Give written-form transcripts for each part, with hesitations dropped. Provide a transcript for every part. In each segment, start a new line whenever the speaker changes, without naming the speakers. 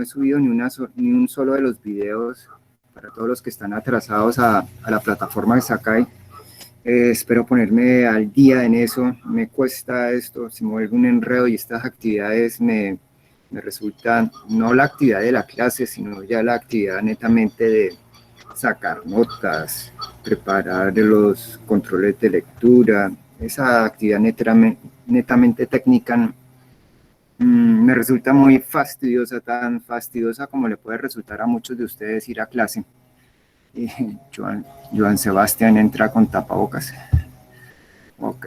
he subido ni un solo de los videos para todos los que están atrasados a la plataforma de Sakai. Espero ponerme al día en eso. Me cuesta esto, se me vuelve un enredo y estas actividades me resultan, no la actividad de la clase, sino ya la actividad netamente de sacar notas, preparar los controles de lectura. Esa actividad netamente técnica me resulta muy fastidiosa, tan fastidiosa como le puede resultar a muchos de ustedes ir a clase. Y Joan Sebastián entra con tapabocas. Ok.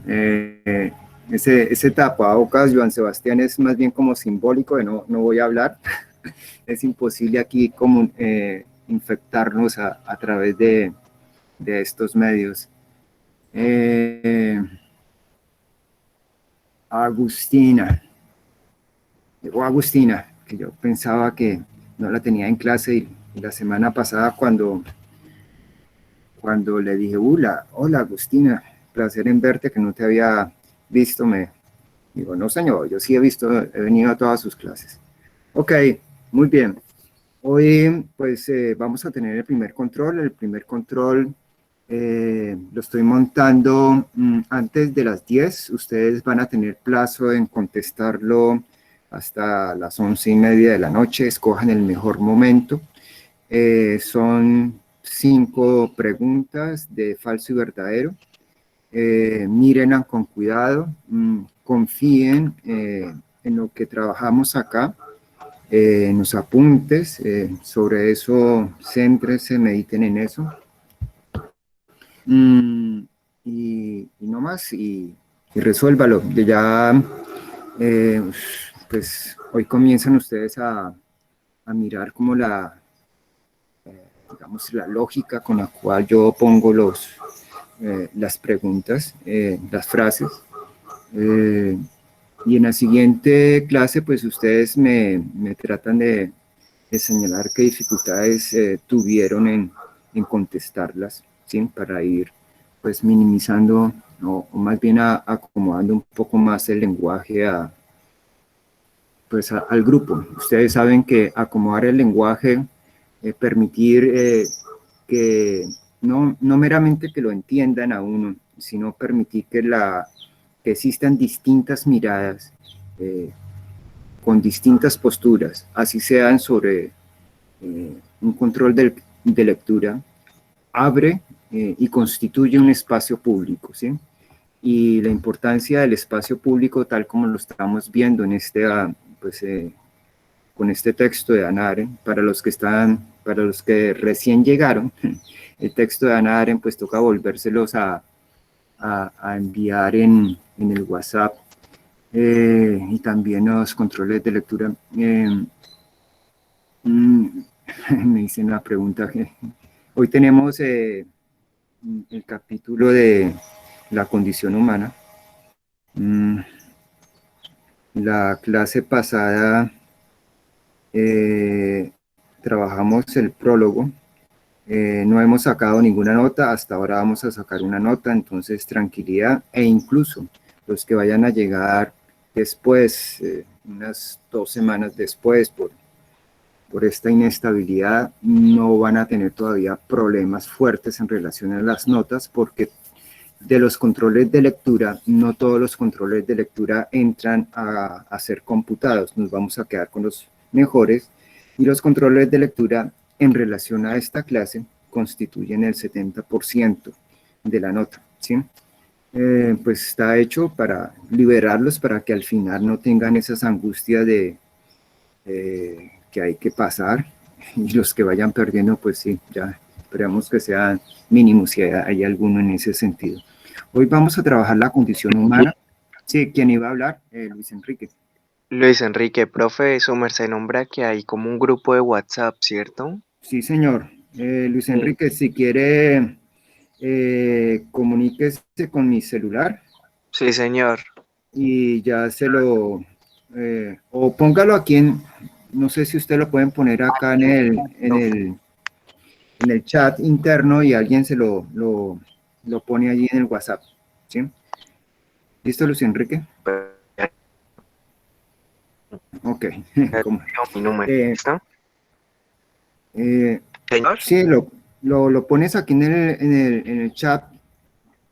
Ese tapabocas, Joan Sebastián, es más bien como simbólico de no voy a hablar. Es imposible aquí como, infectarnos a través de estos medios. Agustina. Llegó Agustina, que yo pensaba que no la tenía en clase y la semana pasada cuando le dije, hola Agustina, placer en verte, que no te había visto, me digo, no señor, yo sí he venido a todas sus clases. Ok, muy bien. Hoy pues vamos a tener el primer control. El primer control lo estoy montando antes de las 10. Ustedes van a tener plazo en contestarlo hasta las 11:30 de la noche. Escojan el mejor momento. Son 5 preguntas de falso y verdadero. Mírenla con cuidado, confíen en lo que trabajamos acá, en los apuntes, sobre eso, céntrense, mediten en eso. Y no más, y resuélvalo. Ya, pues hoy comienzan ustedes a mirar como digamos, la lógica con la cual yo pongo las preguntas, las frases. Y en la siguiente clase, pues ustedes me tratan de señalar qué dificultades tuvieron en contestarlas, ¿sí? Para ir pues minimizando o más bien acomodando un poco más el lenguaje pues al grupo. Ustedes saben que acomodar el lenguaje, permitir que no meramente que lo entiendan a uno, sino permitir que existan distintas miradas con distintas posturas, así sean sobre un control de lectura, abre y constituye un espacio público, ¿sí? Y la importancia del espacio público, tal como lo estamos viendo en pues, con este texto de Hannah Arendt, para los que recién llegaron, el texto de Hannah Arendt, pues toca volvérselos a enviar en el WhatsApp, y también los controles de lectura. Me dicen la pregunta que hoy tenemos el capítulo de la condición humana. La clase pasada trabajamos el prólogo. No hemos sacado ninguna nota, hasta ahora vamos a sacar una nota, entonces tranquilidad, e incluso los que vayan a llegar después, unas 2 semanas después, por esta inestabilidad, no van a tener todavía problemas fuertes en relación a las notas, porque de los controles de lectura, no todos los controles de lectura entran a ser computados, nos vamos a quedar con los mejores, y los controles de lectura en relación a esta clase constituyen el 70% de la nota, ¿sí? Pues está hecho para liberarlos, para que al final no tengan esas angustias de que hay que pasar, y los que vayan perdiendo, pues sí, ya esperamos que sean mínimos si hay alguno en ese sentido. Hoy vamos a trabajar la condición humana. Sí, ¿quién iba a hablar? Luis Enrique.
Luis Enrique, profe, su merced nombra que hay como un grupo de WhatsApp, ¿cierto?
Sí, señor. Luis
Sí.
Enrique, si quiere, comuníquese con mi celular
Sí, señor.
y ya o póngalo aquí no sé si usted lo pueden poner acá en el chat interno y alguien lo pone allí en el WhatsApp, ¿sí? ¿Listo, Luis Enrique? Ok,
Ya
¿cómo?
tengo mi número,
Eh,
¿listo?
eh,
Señor.
sí, lo pones aquí en el chat.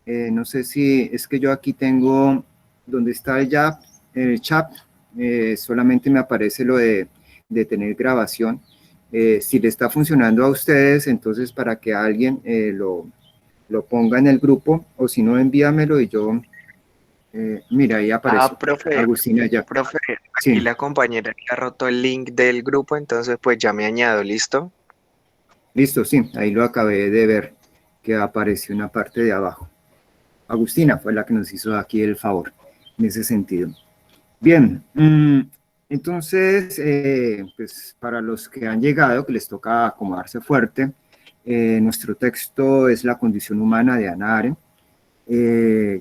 No sé si es que yo aquí tengo donde está el chat, solamente me aparece lo de tener grabación. Si le está funcionando a ustedes, entonces para que alguien lo ponga en el grupo, o si no, envíamelo y yo, mira, ahí apareció
Profe,
Agustina ya.
profe, aquí
Sí,
la compañera ya ha roto el link del grupo, entonces pues ya me añado, ¿listo?
listo, sí, ahí lo acabé de ver, que apareció en la parte de abajo. Agustina fue la que nos hizo aquí el favor, en ese sentido. Bien, entonces, pues para los que han llegado, que les toca acomodarse fuerte, nuestro texto es La condición humana de Hannah Arendt.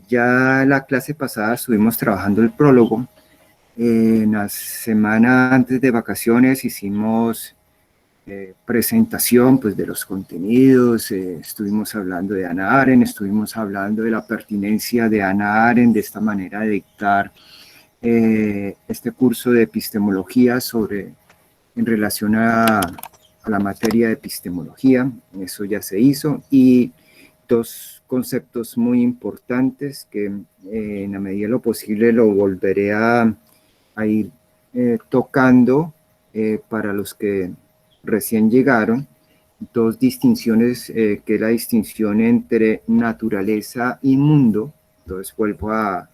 Ya la clase pasada estuvimos trabajando el prólogo. En la semana antes de vacaciones hicimos presentación pues, de los contenidos, estuvimos hablando de Hannah Arendt, estuvimos hablando de la pertinencia de Hannah Arendt, de esta manera de dictar este curso de epistemología en relación a la materia de epistemología. Eso ya se hizo. Y dos conceptos muy importantes que en la medida de lo posible lo volveré a ir tocando para los que recién llegaron. Dos distinciones, que es la distinción entre naturaleza y mundo. Entonces vuelvo a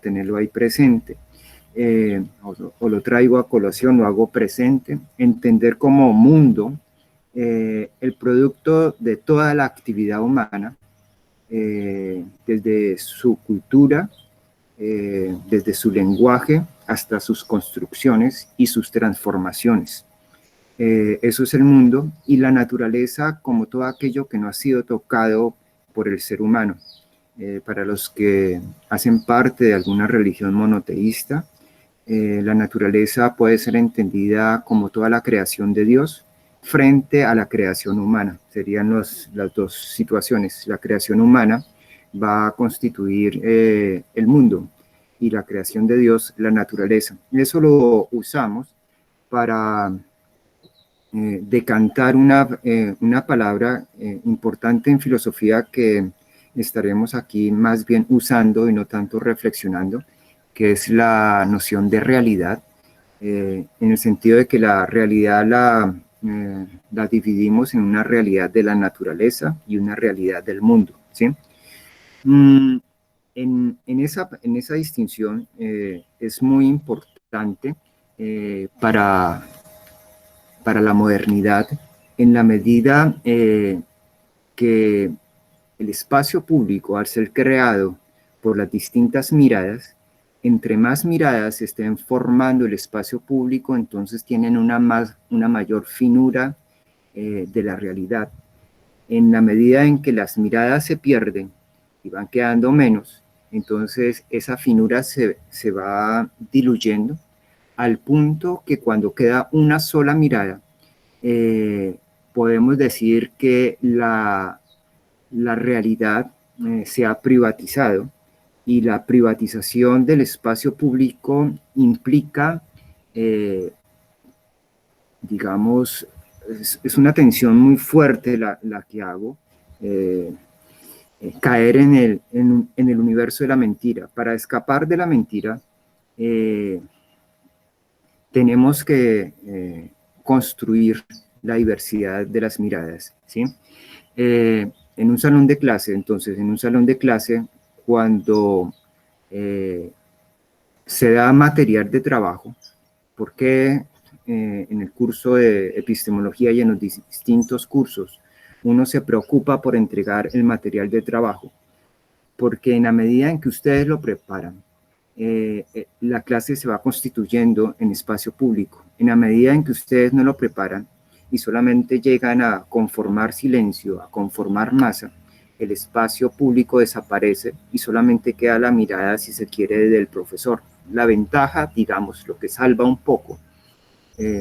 tenerlo ahí presente. O lo traigo a colación, lo hago presente, entender como mundo el producto de toda la actividad humana, desde su cultura, desde su lenguaje hasta sus construcciones y sus transformaciones. Eso es el mundo, y la naturaleza como todo aquello que no ha sido tocado por el ser humano. Para los que hacen parte de alguna religión monoteísta, la naturaleza puede ser entendida como toda la creación de Dios frente a la creación humana. Serían las dos situaciones. La creación humana va a constituir el mundo, y la creación de Dios, la naturaleza. Eso lo usamos para decantar una palabra importante en filosofía que estaremos aquí más bien usando y no tanto reflexionando, que es la noción de realidad, en el sentido de que la realidad la dividimos en una realidad de la naturaleza y una realidad del mundo, ¿sí? Mm, en esa distinción es muy importante para la modernidad, en la medida que el espacio público, al ser creado por las distintas miradas, entre más miradas estén formando el espacio público, entonces tienen una mayor finura de la realidad. En la medida en que las miradas se pierden y van quedando menos, entonces esa finura se va diluyendo al punto que cuando queda una sola mirada, podemos decir que la realidad se ha privatizado, y la privatización del espacio público implica, eh, digamos, es una tensión muy fuerte la que hago, eh, caer en el universo de la mentira. Para escapar de la mentira, eh, tenemos que construir la diversidad de las miradas, ¿sí? En un salón de clase, entonces, en un salón de clase, cuando eh, se da material de trabajo, porque en el curso de epistemología y en los distintos cursos uno se preocupa por entregar el material de trabajo, porque en la medida en que ustedes lo preparan, la clase se va constituyendo en espacio público. En la medida en que ustedes no lo preparan y solamente llegan a conformar silencio, a conformar masa, el espacio público desaparece y solamente queda la mirada, si se quiere, del profesor. La ventaja, digamos, lo que salva un poco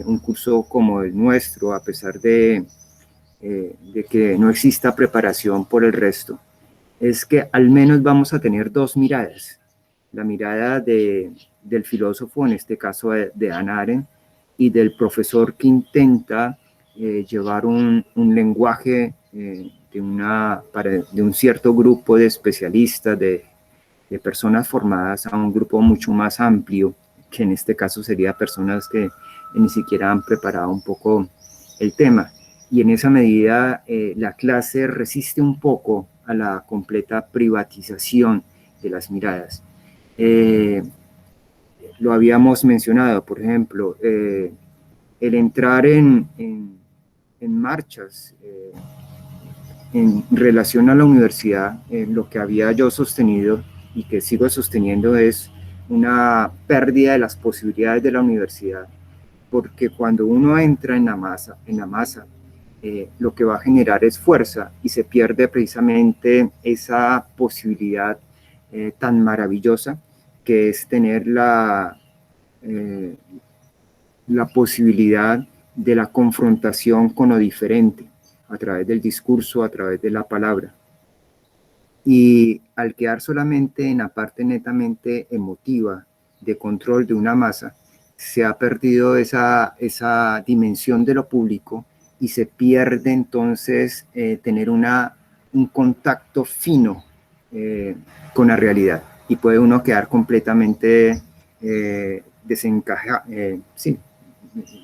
un curso como el nuestro, a pesar de que no exista preparación por el resto, es que al menos vamos a tener dos miradas. La mirada del filósofo, en este caso de Hannah Arendt, y del profesor que intenta llevar un lenguaje de un cierto grupo de especialistas, de personas formadas a un grupo mucho más amplio, que en este caso sería personas que ni siquiera han preparado un poco el tema. Y en esa medida la clase resiste un poco a la completa privatización de las miradas. Lo habíamos mencionado, por ejemplo, el entrar en marchas en relación a la universidad, lo que había yo sostenido y que sigo sosteniendo es una pérdida de las posibilidades de la universidad, porque cuando uno entra en la masa, lo que va a generar es fuerza y se pierde precisamente esa posibilidad tan maravillosa que es tener la posibilidad de la confrontación con lo diferente a través del discurso, a través de la palabra. Y al quedar solamente en la parte netamente emotiva de control de una masa, se ha perdido esa dimensión de lo público y se pierde entonces tener un contacto fino con la realidad. Y puede uno quedar completamente desencajado, sí,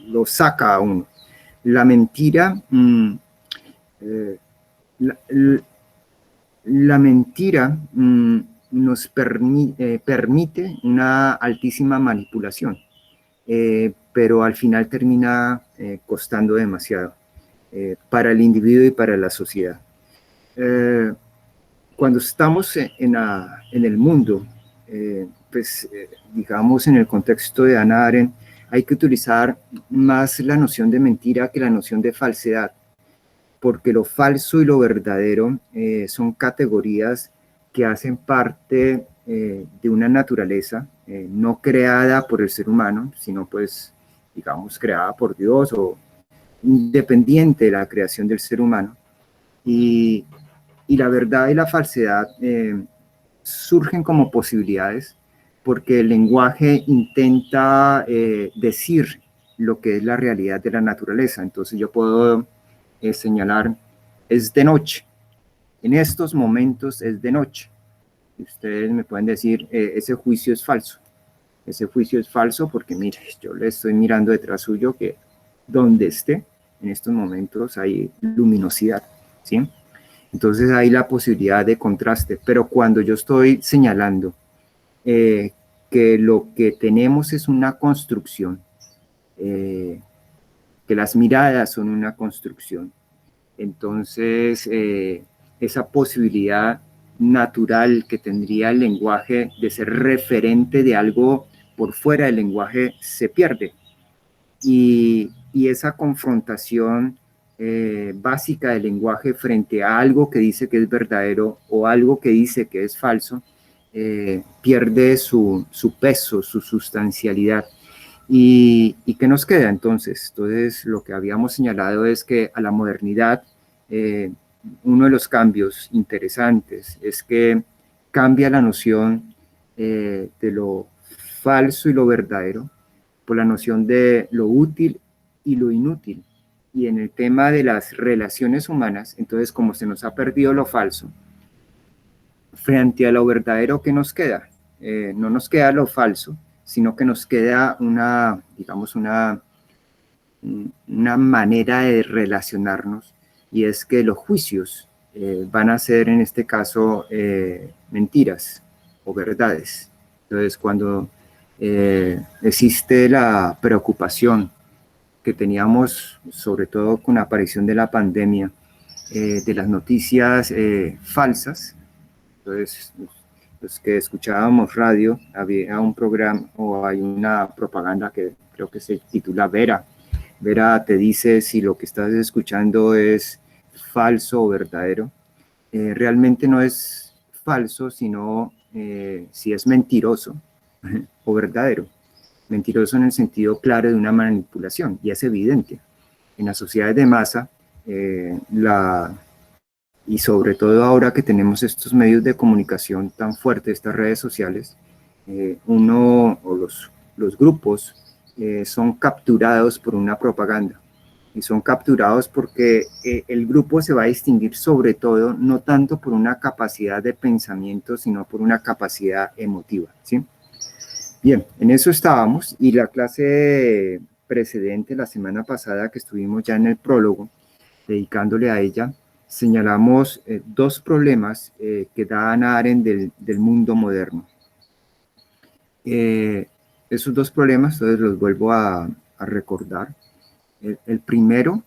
lo saca a uno. La mentira, la mentira nos permite una altísima manipulación, pero al final termina costando demasiado para el individuo y para la sociedad. Cuando estamos en el mundo, digamos en el contexto de Hannah Arendt, hay que utilizar más la noción de mentira que la noción de falsedad, porque lo falso y lo verdadero son categorías que hacen parte de una naturaleza no creada por el ser humano, sino pues, digamos, creada por Dios o independiente de la creación del ser humano. Y la verdad y la falsedad surgen como posibilidades porque el lenguaje intenta decir lo que es la realidad de la naturaleza. Entonces yo puedo señalar, es de noche, en estos momentos es de noche. Y ustedes me pueden decir, ese juicio es falso. Ese juicio es falso porque, mire, yo le estoy mirando detrás suyo que donde esté, en estos momentos hay luminosidad, ¿sí? Entonces hay la posibilidad de contraste, pero cuando yo estoy señalando que lo que tenemos es una construcción, que las miradas son una construcción, entonces esa posibilidad natural que tendría el lenguaje de ser referente de algo por fuera del lenguaje se pierde. Y esa confrontación básica del lenguaje frente a algo que dice que es verdadero o algo que dice que es falso, pierde su peso, su sustancialidad. ¿Y qué nos queda entonces? Entonces, lo que habíamos señalado es que a la modernidad, uno de los cambios interesantes es que cambia la noción de lo falso y lo verdadero por la noción de lo útil y lo inútil. Y en el tema de las relaciones humanas, entonces como se nos ha perdido lo falso, frente a lo verdadero, ¿qué nos queda? No nos queda lo falso, sino que nos queda digamos, una manera de relacionarnos, y es que los juicios van a ser en este caso mentiras o verdades. Entonces, cuando existe la preocupación que teníamos, sobre todo con la aparición de la pandemia, de las noticias falsas, entonces los que escuchábamos radio, había un programa o hay una propaganda que creo que se titula Vera. Vera te dice si lo que estás escuchando es falso o verdadero. Realmente no es falso, sino si es mentiroso o verdadero. Mentiroso en el sentido claro de una manipulación, y es evidente. En las sociedades de masa, y sobre todo ahora que tenemos estos medios de comunicación tan fuertes, estas redes sociales, uno o los grupos son capturados por una propaganda. Y son capturados porque el grupo se va a distinguir sobre todo, no tanto por una capacidad de pensamiento, sino por una capacidad emotiva, ¿sí? Bien, en eso estábamos, y la clase precedente, la semana pasada que estuvimos ya en el prólogo, dedicándole a ella, señalamos dos problemas que da Hannah Arendt del mundo moderno. Esos dos problemas, entonces los vuelvo a recordar. El primero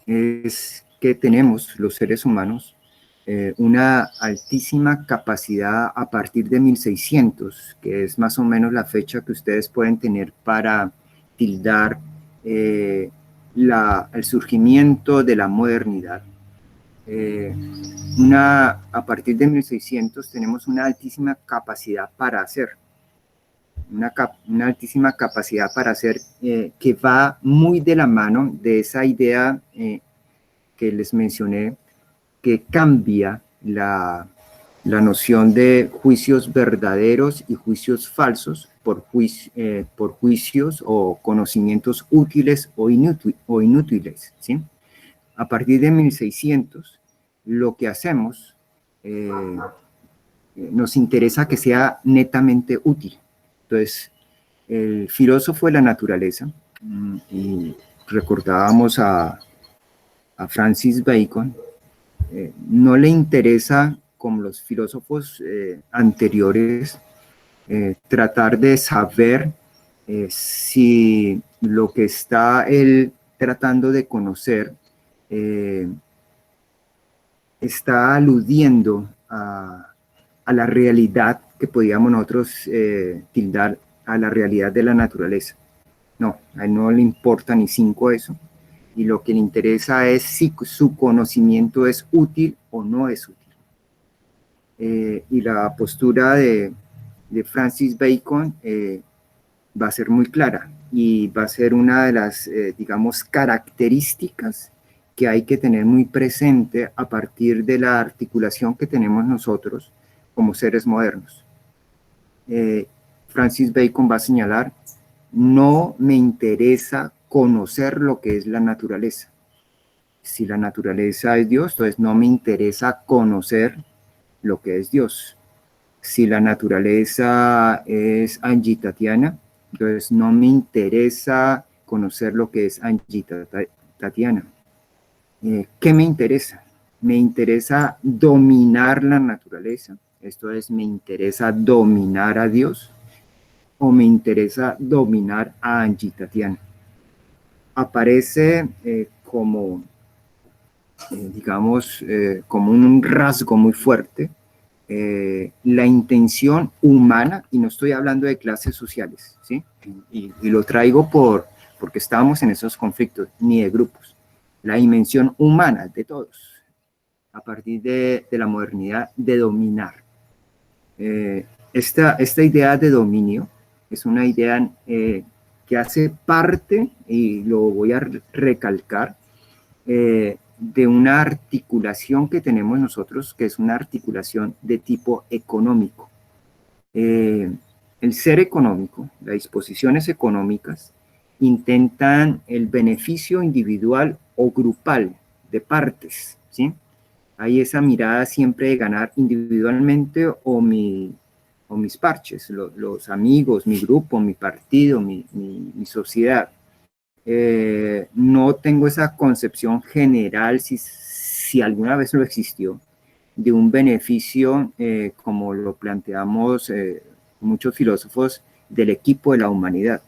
es que tenemos los seres humanos una altísima capacidad a partir de 1600, que es más o menos la fecha que ustedes pueden tener para tildar el surgimiento de la modernidad. A partir de 1600 tenemos una altísima capacidad para hacer. Una altísima capacidad para hacer que va muy de la mano de esa idea que les mencioné, que cambia la noción de juicios verdaderos y juicios falsos por juicios o conocimientos útiles o inútiles, ¿sí? A partir de 1600, lo que hacemos nos interesa que sea netamente útil. Entonces, el filósofo de la naturaleza, y recordábamos a Francis Bacon, no le interesa, como los filósofos anteriores, tratar de saber si lo que está él tratando de conocer está aludiendo a la realidad que podíamos nosotros tildar a la realidad de la naturaleza. No, a él no le importa ni cinco eso, y lo que le interesa es si su conocimiento es útil o no es útil. Y la postura de Francis Bacon va a ser muy clara, y va a ser una de las, digamos, características que hay que tener muy presente a partir de la articulación que tenemos nosotros como seres modernos. Francis Bacon va a señalar: no me interesa conocer lo que es la naturaleza. Si la naturaleza es Dios, entonces no me interesa conocer lo que es Dios. Si la naturaleza es Angie Tatiana, entonces no me interesa conocer lo que es Angie Tatiana. ¿Qué me interesa? Me interesa dominar la naturaleza, esto es, me interesa dominar a Dios, o me interesa dominar a Angie Tatiana. Aparece como, digamos, como un rasgo muy fuerte la intención humana, y no estoy hablando de clases sociales, ¿sí? Y lo traigo porque estamos en esos conflictos, ni de grupos. La dimensión humana de todos, a partir de la modernidad, de dominar. Esta idea de dominio es una idea que hace parte, y lo voy a recalcar, de una articulación que tenemos nosotros, que es una articulación de tipo económico. El ser económico, las disposiciones económicas, intentan el beneficio individual o grupal de partes, ¿sí? Hay esa mirada siempre de ganar individualmente o mis parches, los amigos, mi grupo, mi partido, mi sociedad. No tengo esa concepción general, si alguna vez lo existió, de un beneficio, como lo planteamos muchos filósofos, del equipo de la humanidad.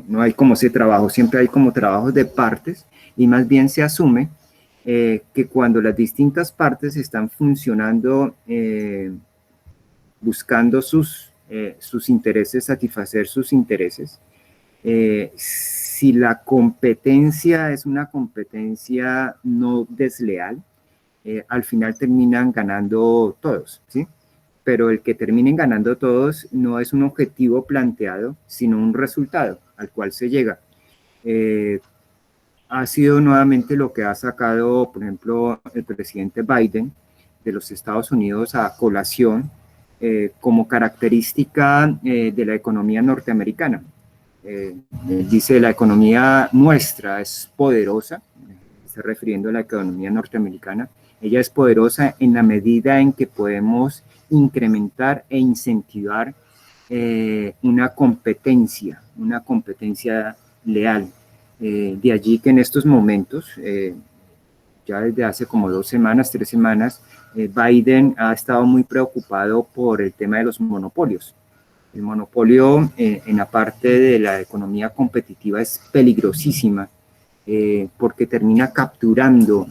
No hay como ese trabajo, siempre hay como trabajos de partes, y más bien se asume que cuando las distintas partes están funcionando buscando sus intereses, satisfacer sus intereses, si la competencia es una competencia no desleal, al final terminan ganando todos, ¿sí? Pero el que terminen ganando todos no es un objetivo planteado, sino un resultado al cual se llega. Ha sido nuevamente lo que ha sacado, por ejemplo, el presidente Biden de los Estados Unidos a colación como característica de la economía norteamericana. Dice, la economía nuestra es poderosa, está refiriendo a la economía norteamericana. Ella es poderosa en la medida en que podemos incrementar e incentivar una competencia leal. De allí que en estos momentos, ya desde hace como 2 semanas, 3 semanas, Biden ha estado muy preocupado por el tema de los monopolios. El monopolio en la parte de la economía competitiva es peligrosísima porque termina capturando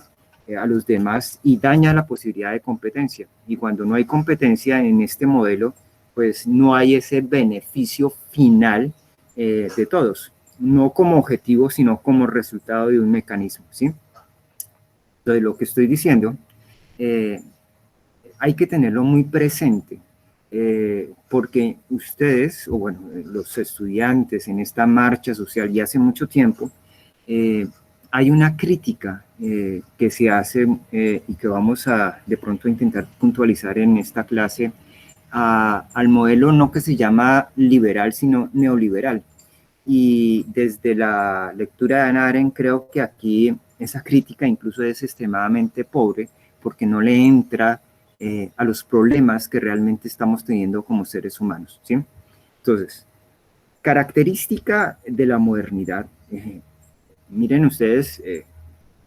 a los demás y daña la posibilidad de competencia. Y cuando no hay competencia en este modelo, pues no hay ese beneficio final de todos, no como objetivo, sino como resultado de un mecanismo, ¿sí? Entonces, lo que estoy diciendo, hay que tenerlo muy presente, porque ustedes, o bueno, los estudiantes en esta marcha social ya hace mucho tiempo, hay una crítica que se hace y que vamos a de pronto intentar puntualizar en esta clase al modelo no que se llama liberal, sino neoliberal. Y desde la lectura de Hannah Arendt creo que aquí esa crítica incluso es extremadamente pobre porque no le entra a los problemas que realmente estamos teniendo como seres humanos, ¿sí? Entonces, característica de la modernidad, miren ustedes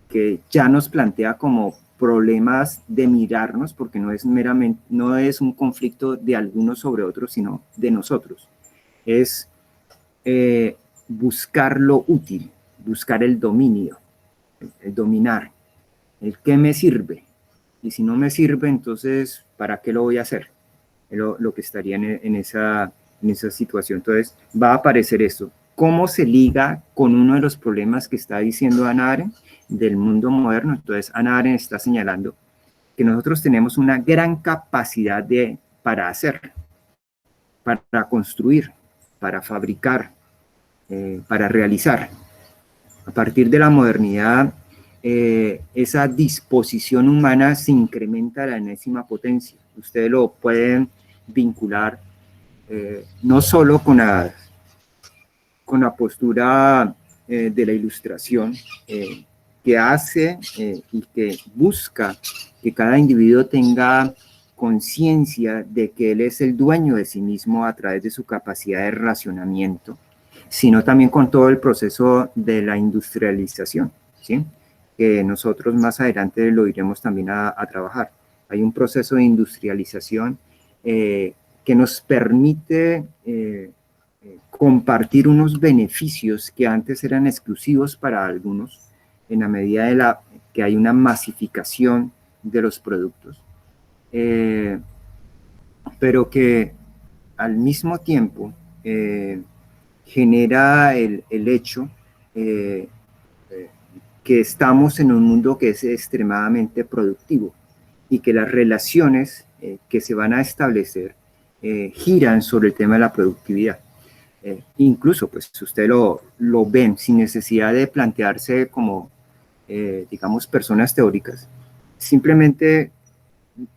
que ya nos plantea como problemas de mirarnos, porque no es meramente, no es un conflicto de algunos sobre otros, sino de nosotros. Es buscar lo útil, buscar el dominio, el dominar, el qué me sirve. Y si no me sirve, entonces, ¿para qué lo voy a hacer? Lo que estaría en esa situación. Entonces, va a aparecer esto. ¿Cómo se liga con uno de los problemas que está diciendo Hannah Arendt del mundo moderno? Entonces, Hannah Arendt está señalando que nosotros tenemos una gran capacidad para hacer, para construir, para fabricar, para realizar. A partir de la modernidad, esa disposición humana se incrementa a la enésima potencia. Ustedes lo pueden vincular no solo con la postura de la ilustración que hace y que busca que cada individuo tenga conciencia de que él es el dueño de sí mismo a través de su capacidad de racionamiento, sino también con todo el proceso de la industrialización, ¿sí? Que nosotros más adelante lo iremos también a trabajar. Hay un proceso de industrialización que nos permite compartir unos beneficios que antes eran exclusivos para algunos, en la medida de que hay una masificación de los productos, pero que al mismo tiempo genera el hecho que estamos en un mundo que es extremadamente productivo y que las relaciones que se van a establecer giran sobre el tema de la productividad. Incluso, pues, ustedes lo ven sin necesidad de plantearse como, digamos, personas teóricas, simplemente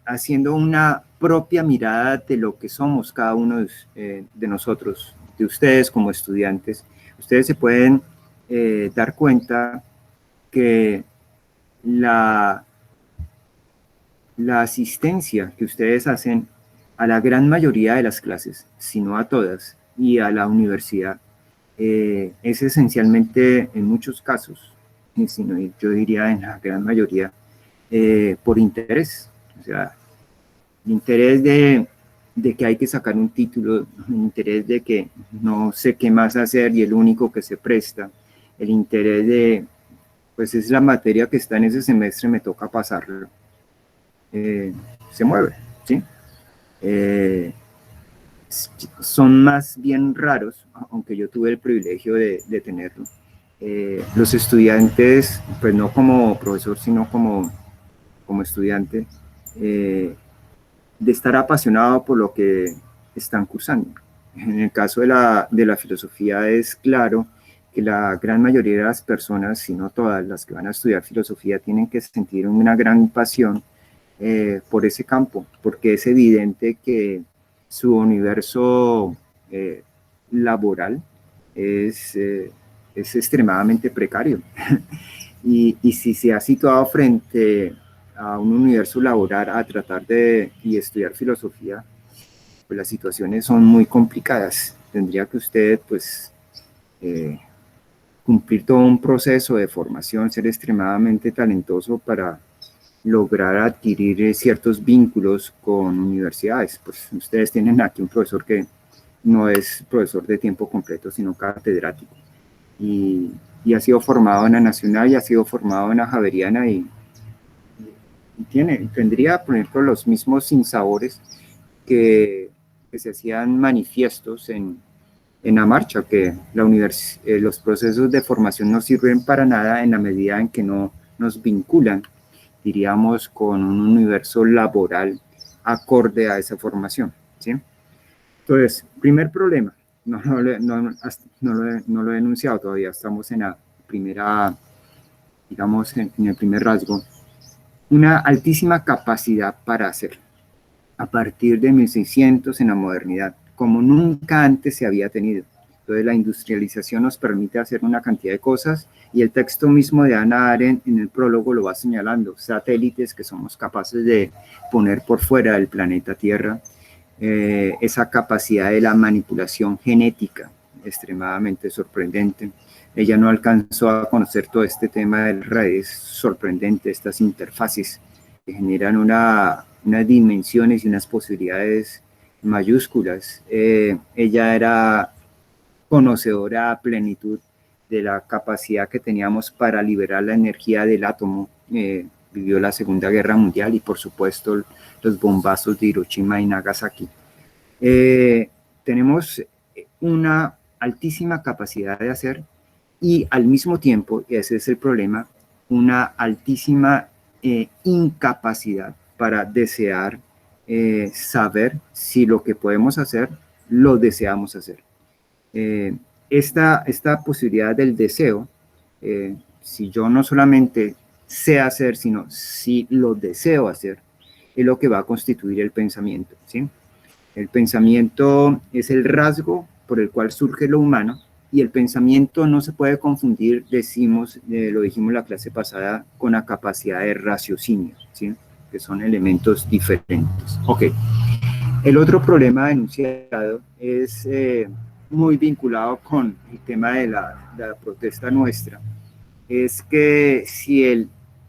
haciendo una propia mirada de lo que somos cada uno de nosotros, de ustedes como estudiantes. Ustedes se pueden dar cuenta que la asistencia que ustedes hacen a la gran mayoría de las clases, si no a todas, y a la universidad, es esencialmente en muchos casos, sino yo diría en la gran mayoría, por interés. O sea, el interés de que hay que sacar un título, el interés de que no sé qué más hacer y el único que se presta, el interés de, pues es la materia que está en ese semestre, me toca pasarlo. Se mueve, ¿sí? Son más bien raros, aunque yo tuve el privilegio de tenerlo. Los estudiantes, pues no como profesor, sino como estudiante, de estar apasionado por lo que están cursando. En el caso de la filosofía es claro que la gran mayoría de las personas, si no todas las que van a estudiar filosofía, tienen que sentir una gran pasión por ese campo, porque es evidente que su universo laboral es extremadamente precario. Y si se ha situado frente a un universo laboral a tratar de estudiar filosofía, pues las situaciones son muy complicadas. Tendría que usted, pues, cumplir todo un proceso de formación, ser extremadamente talentoso para lograr adquirir ciertos vínculos con universidades. Pues ustedes tienen aquí un profesor que no es profesor de tiempo completo, sino catedrático. Y ha sido formado en la Nacional y ha sido formado en la Javeriana tendría, por ejemplo, los mismos sinsabores que se hacían manifiestos en la marcha, que los procesos de formación no sirven para nada en la medida en que no nos vinculan, diríamos, con un universo laboral acorde a esa formación, ¿sí? Entonces, primer problema, no lo he enunciado todavía, estamos en la primera, digamos, en el primer rasgo, una altísima capacidad para hacer, a partir de 1600 en la modernidad, como nunca antes se había tenido. Entonces la industrialización nos permite hacer una cantidad de cosas y el texto mismo de Hannah Arendt en el prólogo lo va señalando, satélites que somos capaces de poner por fuera del planeta Tierra, esa capacidad de la manipulación genética extremadamente sorprendente. Ella no alcanzó a conocer todo este tema de redes, sorprendente, estas interfaces que generan unas dimensiones y unas posibilidades mayúsculas. Ella era conocedora a plenitud de la capacidad que teníamos para liberar la energía del átomo. Vivió la Segunda Guerra Mundial y por supuesto los bombazos de Hiroshima y Nagasaki. Tenemos una altísima capacidad de hacer y al mismo tiempo, y ese es el problema, una altísima incapacidad para desear saber si lo que podemos hacer lo deseamos hacer. Esta posibilidad del deseo, si yo no solamente sé hacer, sino si lo deseo hacer, es lo que va a constituir el pensamiento, ¿sí? El pensamiento es el rasgo por el cual surge lo humano y el pensamiento no se puede confundir, lo dijimos en la clase pasada, con la capacidad de raciocinio, ¿sí? Que son elementos diferentes. Ok. El otro problema denunciado es muy vinculado con el tema de la protesta nuestra, es que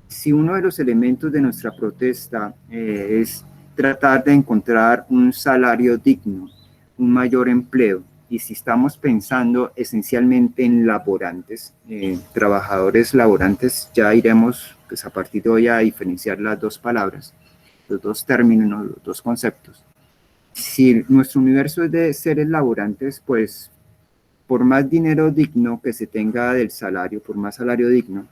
si uno de los elementos de nuestra protesta es tratar de encontrar un salario digno, un mayor empleo, y si estamos pensando esencialmente en laborantes, trabajadores laborantes, ya iremos pues, a partir de hoy a diferenciar las dos palabras, los dos términos, los dos conceptos. Si nuestro universo es de seres laborantes, pues por más dinero digno que se tenga del salario, por más salario digno,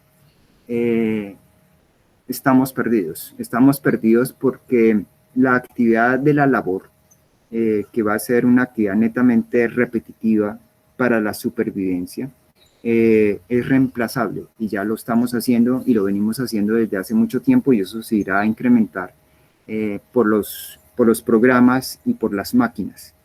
estamos perdidos. Estamos perdidos porque la actividad de la labor, que va a ser una actividad netamente repetitiva para la supervivencia, es reemplazable y ya lo estamos haciendo y lo venimos haciendo desde hace mucho tiempo y eso se irá a incrementar por los programas y por las máquinas.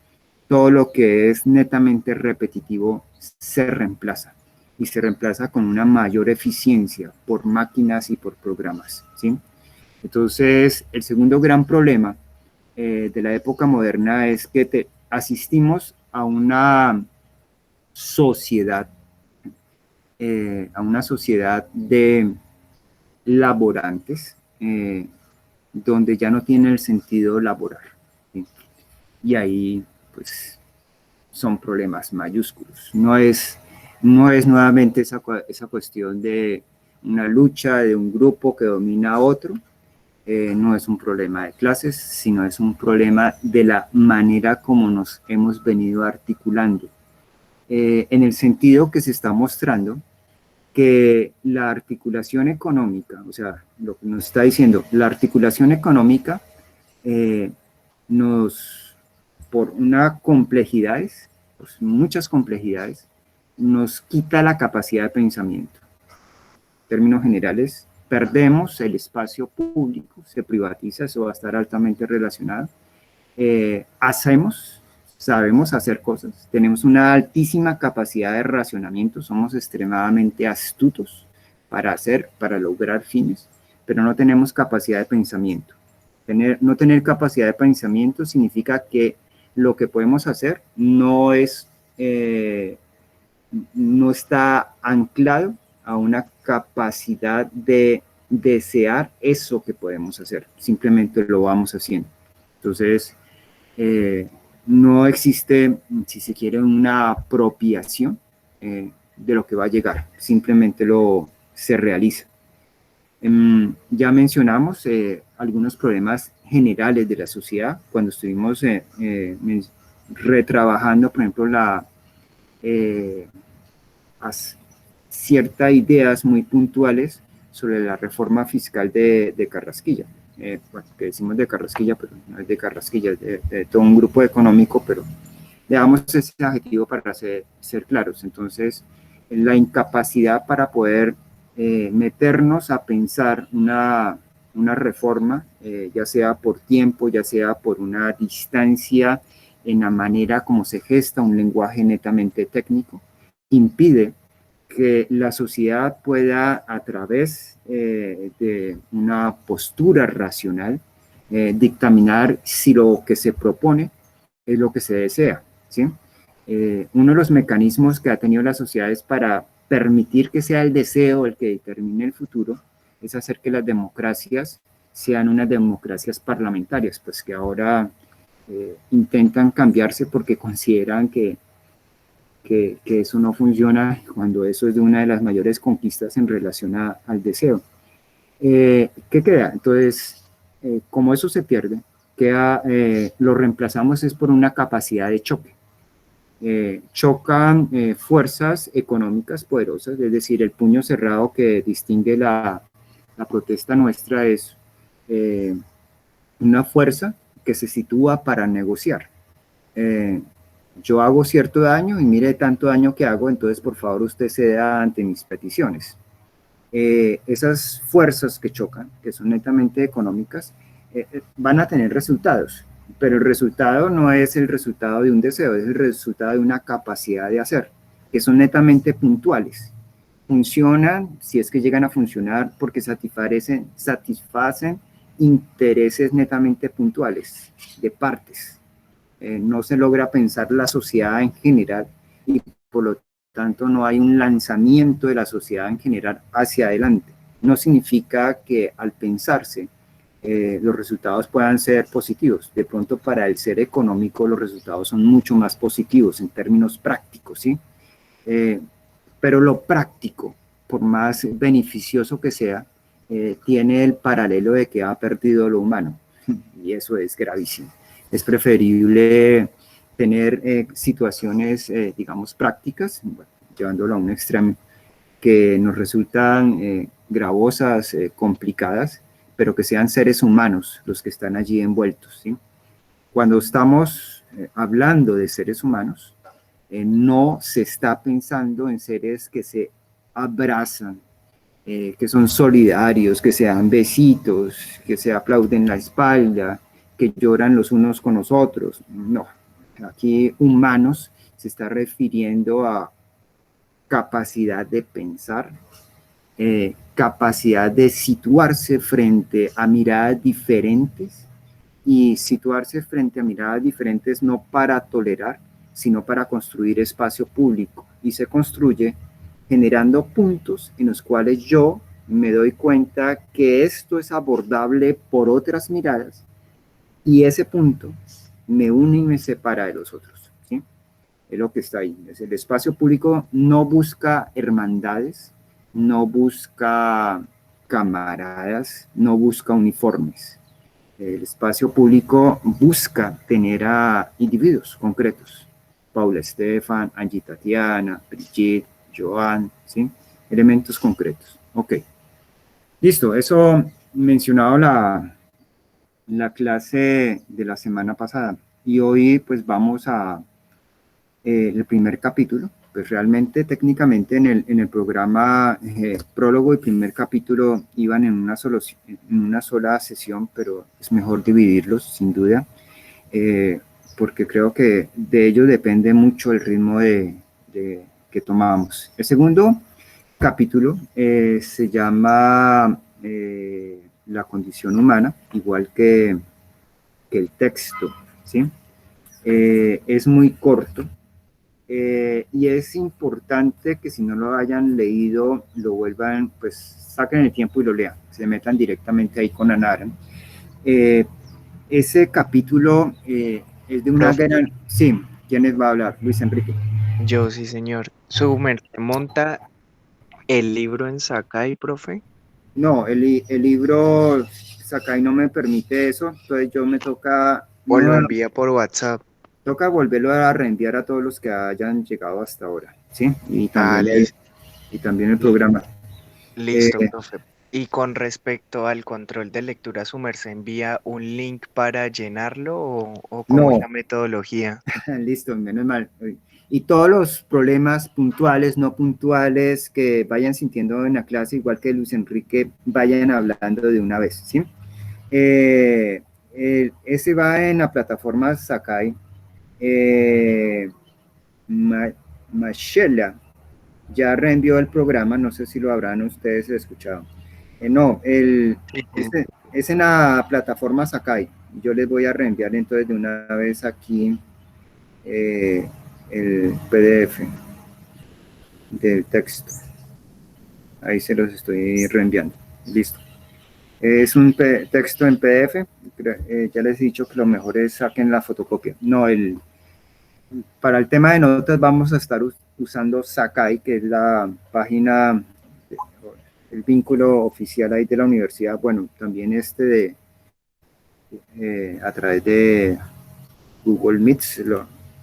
Todo lo que es netamente repetitivo se reemplaza y se reemplaza con una mayor eficiencia por máquinas y por programas, ¿sí? Entonces, el segundo gran problema de la época moderna es que asistimos a una sociedad de laborantes donde ya no tiene el sentido laborar, ¿sí? Y ahí pues son problemas mayúsculos. No es nuevamente esa cuestión de una lucha de un grupo que domina a otro, no es un problema de clases, sino es un problema de la manera como nos hemos venido articulando, en el sentido que se está mostrando que la articulación económica, o sea, lo que nos está diciendo, la articulación económica por una complejidades, pues muchas complejidades, nos quita la capacidad de pensamiento. En términos generales, perdemos el espacio público, se privatiza, eso va a estar altamente relacionado, sabemos hacer cosas, tenemos una altísima capacidad de racionamiento, somos extremadamente astutos para lograr fines, pero no tenemos capacidad de pensamiento. No tener capacidad de pensamiento significa que lo que podemos hacer no está anclado a una capacidad de desear eso que podemos hacer, simplemente lo vamos haciendo. Entonces, no existe, si se quiere, una apropiación de lo que va a llegar, simplemente se realiza. Ya mencionamos algunos problemas generales de la sociedad cuando estuvimos retrabajando, por ejemplo, ciertas ideas muy puntuales sobre la reforma fiscal de Carrasquilla. Bueno, que decimos de Carrasquilla, pero no es de Carrasquilla, es de todo un grupo económico, pero le damos ese adjetivo para ser claros. Entonces, la incapacidad para poder meternos a pensar una reforma, ya sea por tiempo, ya sea por una distancia en la manera como se gesta un lenguaje netamente técnico, impide que la sociedad pueda, a través de una postura racional, dictaminar si lo que se propone es lo que se desea, ¿sí? Uno de los mecanismos que ha tenido las sociedades para permitir que sea el deseo el que determine el futuro es hacer que las democracias sean unas democracias parlamentarias, pues que ahora intentan cambiarse porque consideran que eso no funciona cuando eso es de una de las mayores conquistas en relación al deseo. ¿Qué queda? Entonces, como eso se pierde, lo reemplazamos es por una capacidad de choque. Chocan fuerzas económicas poderosas, es decir, el puño cerrado que distingue la protesta nuestra es una fuerza que se sitúa para negociar. Yo hago cierto daño y mire tanto daño que hago, entonces por favor usted ceda ante mis peticiones. Esas fuerzas que chocan, que son netamente económicas, van a tener resultados, pero el resultado no es el resultado de un deseo, es el resultado de una capacidad de hacer, que son netamente puntuales. Funcionan, si es que llegan a funcionar, porque satisfacen intereses netamente puntuales, de partes. No se logra pensar la sociedad en general y por lo tanto no hay un lanzamiento de la sociedad en general hacia adelante. No significa que al pensarse los resultados puedan ser positivos. De pronto para el ser económico los resultados son mucho más positivos en términos prácticos, ¿sí? Pero lo práctico, por más beneficioso que sea, tiene el paralelo de que ha perdido lo humano y eso es gravísimo. Es preferible tener situaciones, digamos, prácticas, bueno, llevándolo a un extremo, que nos resultan gravosas, complicadas, pero que sean seres humanos los que están allí envueltos, ¿sí? Cuando estamos hablando de seres humanos, no se está pensando en seres que se abrazan, que son solidarios, que se dan besitos, que se aplauden la espalda, que lloran los unos con los otros. No, aquí humanos se está refiriendo a capacidad de pensar, capacidad de situarse frente a miradas diferentes y situarse frente a miradas diferentes no para tolerar, sino para construir espacio público y se construye generando puntos en los cuales yo me doy cuenta que esto es abordable por otras miradas y ese punto me une y me separa de los otros, ¿sí? Es lo que está ahí. El espacio público no busca hermandades, no busca camaradas, no busca uniformes. El espacio público busca tener a individuos concretos. Paula Estefan, Angie Tatiana, Brigitte, Joan, ¿sí? Elementos concretos. Ok. Listo, eso mencionado la clase de la semana pasada. Y hoy pues vamos a el primer capítulo. Pues realmente técnicamente en el programa prólogo y primer capítulo iban en una sola sesión, pero es mejor dividirlos sin duda. porque creo que de ello depende mucho el ritmo que tomamos. El segundo capítulo se llama La condición humana, igual que el texto, ¿sí? Es muy corto y es importante que si no lo hayan leído, lo vuelvan, pues saquen el tiempo y lo lean, se metan directamente ahí con Anaran. Ese capítulo es de una
Profe,
gran... Sí, ¿quién les va a hablar? Luis Enrique.
yo sí, señor. ¿Su merced monta el libro en Sakai, profe?
No, el libro Sakai no me permite eso, entonces yo me toca,
¿O lo
no,
envía por WhatsApp?
toca volverlo a reenviar a todos los que hayan llegado hasta ahora, ¿sí?
Ah,
Y también el programa. Eh,
listo, profe. Y con respecto al control de lectura, ¿su merced envía un link para llenarlo o cómo es
no,
la metodología?
listo, menos mal. Y todos los problemas puntuales, no puntuales que vayan sintiendo en la clase, igual que Luis Enrique, vayan hablando de una vez, ¿sí? Ese va en la plataforma Sakai. Eh, Ma Machela ya reenvió el programa, no sé si lo habrán ustedes escuchado. No,
Sí.
es en la plataforma Sakai. Yo les voy a reenviar entonces de una vez aquí eh, el PDF del texto. Ahí se los estoy reenviando. Listo. Es un texto en PDF. Ya les he dicho que lo mejor es saquen la fotocopia. No, para el tema de notas vamos a estar usando Sakai, que es la página, el vínculo oficial ahí de la universidad. Bueno, también a través de Google Meets,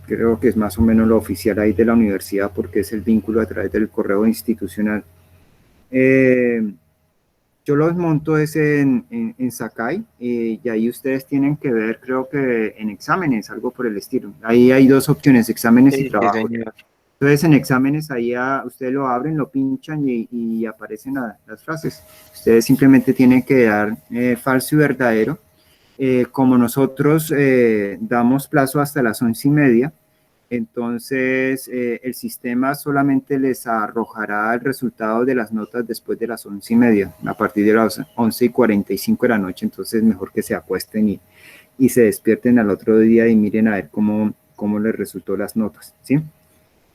creo que es más o menos lo oficial ahí de la universidad porque es el vínculo a través del correo institucional. Eh, yo los monto es en Sakai y ahí ustedes tienen que ver, creo que en exámenes, algo por el estilo. Ahí hay dos opciones, exámenes y
Sí, sí,
trabajos.
señor.
Entonces en exámenes ahí ustedes lo abren, lo pinchan y aparecen las frases. Ustedes simplemente tienen que dar falso y verdadero. Como nosotros damos plazo hasta las 11:30, entonces el sistema solamente les arrojará el resultado de las notas después de las 11:30, a partir de las 11:45 de la noche. Entonces mejor que se acuesten y se despierten al otro día y miren a ver cómo les resultó las notas, ¿sí?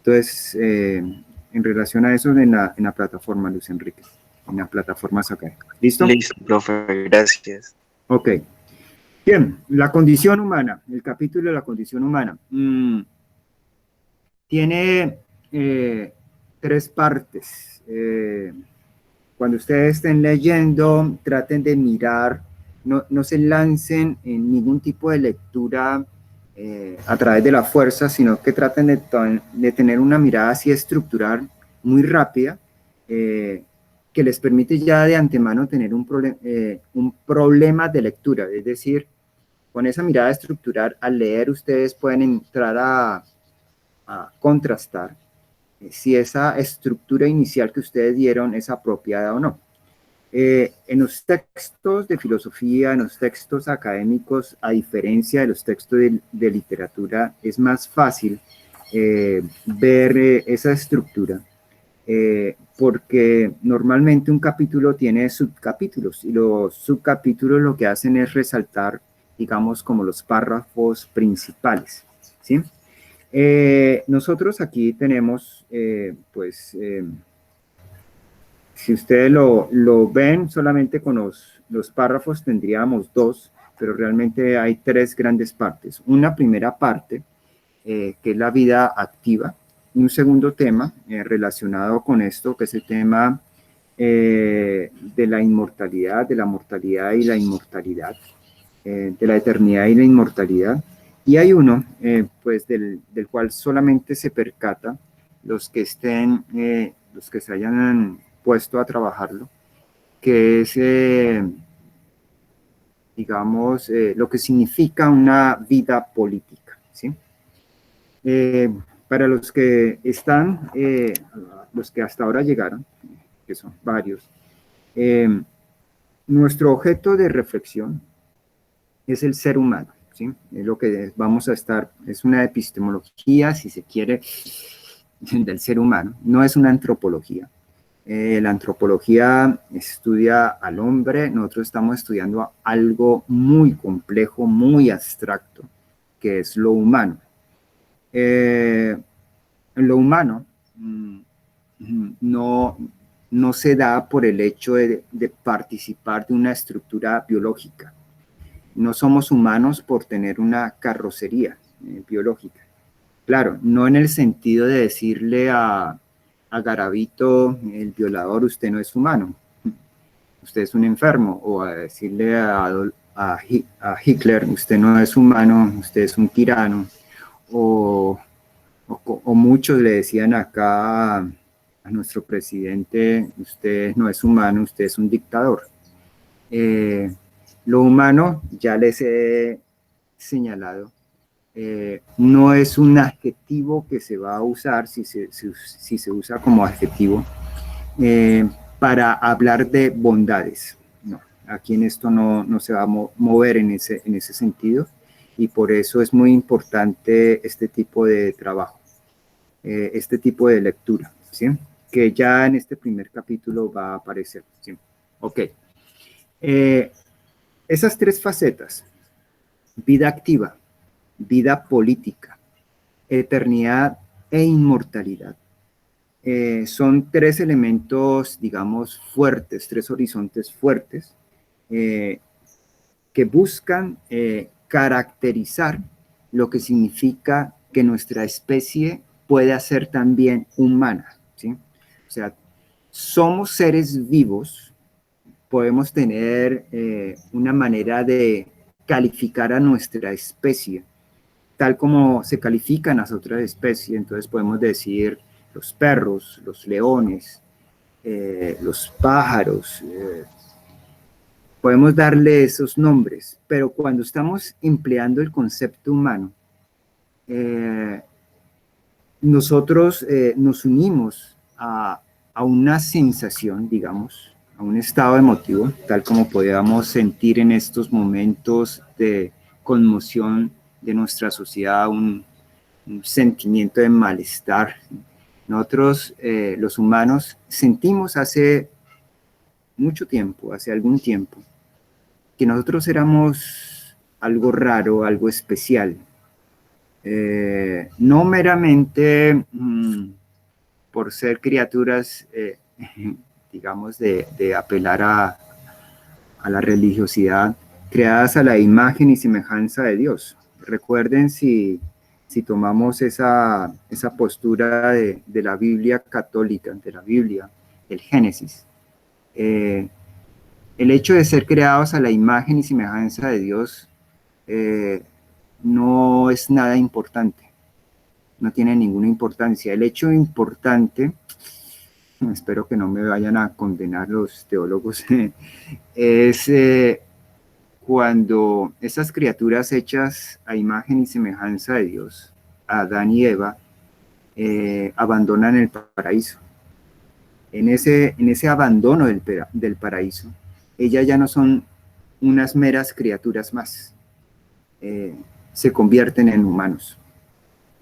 Entonces, en relación a eso, en la plataforma, Luis Enrique, en la plataforma Sakai. ¿Listo?
Listo, profe, gracias.
Ok. Bien, la condición humana, el capítulo de la condición humana. Tiene tres partes. Cuando ustedes estén leyendo, traten de mirar, no se lancen en ningún tipo de lectura a través de la fuerza, sino que traten de tener una mirada así estructural muy rápida, que les permite ya de antemano tener un problema de lectura. Es decir, con esa mirada estructural, al leer ustedes pueden entrar a contrastar si esa estructura inicial que ustedes dieron es apropiada o no. En los textos de filosofía, en los textos académicos, a diferencia de los textos de literatura, es más fácil ver esa estructura, porque normalmente un capítulo tiene subcapítulos y los subcapítulos lo que hacen es resaltar, digamos, como los párrafos principales, ¿sí? Nosotros aquí tenemos, si ustedes lo ven solamente con los párrafos tendríamos dos, pero realmente hay tres grandes partes. Una primera parte, que es la vida activa, y un segundo tema relacionado con esto, que es el tema de la inmortalidad, de la mortalidad y la inmortalidad, de la eternidad y la inmortalidad. Y hay uno, pues, del cual solamente se percata los que se hayan puesto a trabajarlo, que es, digamos, lo que significa una vida política, ¿sí? Eh, para los que están, los que hasta ahora llegaron, que son varios, nuestro objeto de reflexión es el ser humano, ¿sí? Es lo que vamos a estar, es una epistemología, si se quiere, del ser humano, no es una antropología. La antropología estudia al hombre, nosotros estamos estudiando algo muy complejo, muy abstracto, que es lo humano. Lo humano no, no se da por el hecho de participar de una estructura biológica. No somos humanos por tener una carrocería biológica. Claro, no en el sentido de decirle a Garavito, el violador, usted no es humano, usted es un enfermo, o a decirle a Hitler, usted no es humano, usted es un tirano, o, o muchos le decían acá a nuestro presidente, usted no es humano, usted es un dictador. Lo humano, ya les he señalado, no es un adjetivo que se va a usar si se usa como adjetivo para hablar de bondades. No, aquí en esto no se va a mover en ese sentido, y por eso es muy importante este tipo de trabajo, este tipo de lectura, ¿sí? Que ya en este primer capítulo va a aparecer, ¿sí? Ok. Esas tres facetas: vida activa, vida política, eternidad e inmortalidad, son tres elementos, digamos, fuertes, tres horizontes fuertes, eh, que buscan caracterizar lo que significa que nuestra especie pueda ser también humana, ¿sí? O sea, somos seres vivos, podemos tener una manera de calificar a nuestra especie, tal como se califican las otras especies. Entonces podemos decir los perros, los leones, los pájaros, podemos darle esos nombres, pero cuando estamos empleando el concepto humano, eh, nosotros nos unimos a una sensación, digamos, a un estado emotivo, tal como podíamos sentir en estos momentos de conmoción de nuestra sociedad, un sentimiento de malestar. Nosotros, los humanos, sentimos hace mucho tiempo, hace algún tiempo, que nosotros éramos algo raro, algo especial. No meramente por ser criaturas, digamos, de apelar a la religiosidad, creadas a la imagen y semejanza de Dios. Recuerden, si tomamos esa postura de la Biblia católica, de la Biblia, el Génesis, el hecho de ser creados a la imagen y semejanza de Dios no es nada importante, no tiene ninguna importancia. El hecho importante, espero que no me vayan a condenar los teólogos, es cuando esas criaturas hechas a imagen y semejanza de Dios, Adán y Eva, abandonan el paraíso. En ese abandono del paraíso, ellas ya no son unas meras criaturas más, se convierten en humanos.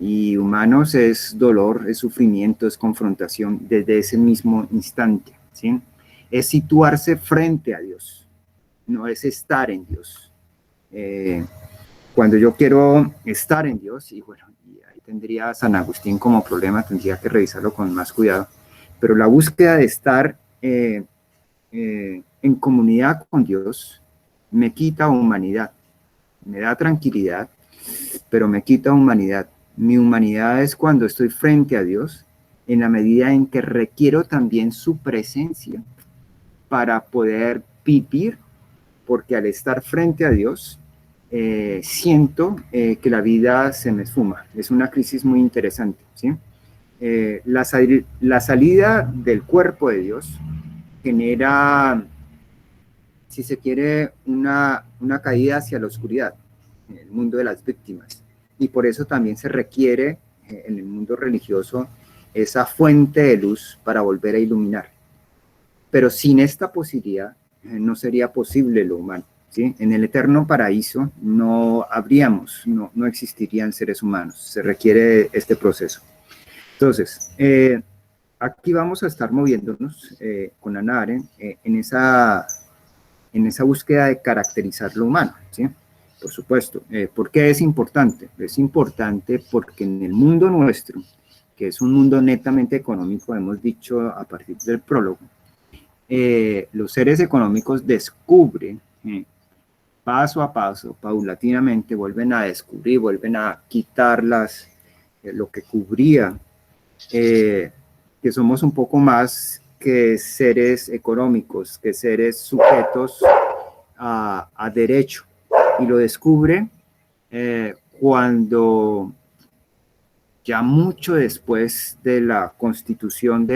Y humanos es dolor, es sufrimiento, es confrontación desde ese mismo instante, ¿sí? Es situarse frente a Dios, no es estar en Dios. Cuando yo quiero estar en Dios, y bueno, y ahí tendría a San Agustín como problema, tendría que revisarlo con más cuidado, pero la búsqueda de estar en comunidad con Dios me quita humanidad, me da tranquilidad, pero me quita humanidad. Mi humanidad es cuando estoy frente a Dios, en la medida en que requiero también su presencia para poder vivir, porque al estar frente a Dios, siento que la vida se me esfuma. Es una crisis muy interesante, ¿sí? La salida del cuerpo de Dios genera, si se quiere, una caída hacia la oscuridad, en el mundo de las víctimas. Y por eso también se requiere en el mundo religioso esa fuente de luz para volver a iluminar. Pero sin esta posibilidad no sería posible lo humano. ¿sí? En el eterno paraíso no habríamos, no existirían seres humanos, se requiere este proceso. Entonces, aquí vamos a estar moviéndonos con Hannah Arendt en esa búsqueda de caracterizar lo humano, ¿sí? Por supuesto. ¿Por qué es importante? Es importante porque en el mundo nuestro, que es un mundo netamente económico, hemos dicho a partir del prólogo, los seres económicos descubren paso a paso, paulatinamente, vuelven a descubrir, vuelven a quitar lo que cubría, que somos un poco más que seres económicos, que seres sujetos a derecho, y lo descubre cuando ya mucho después de la constitución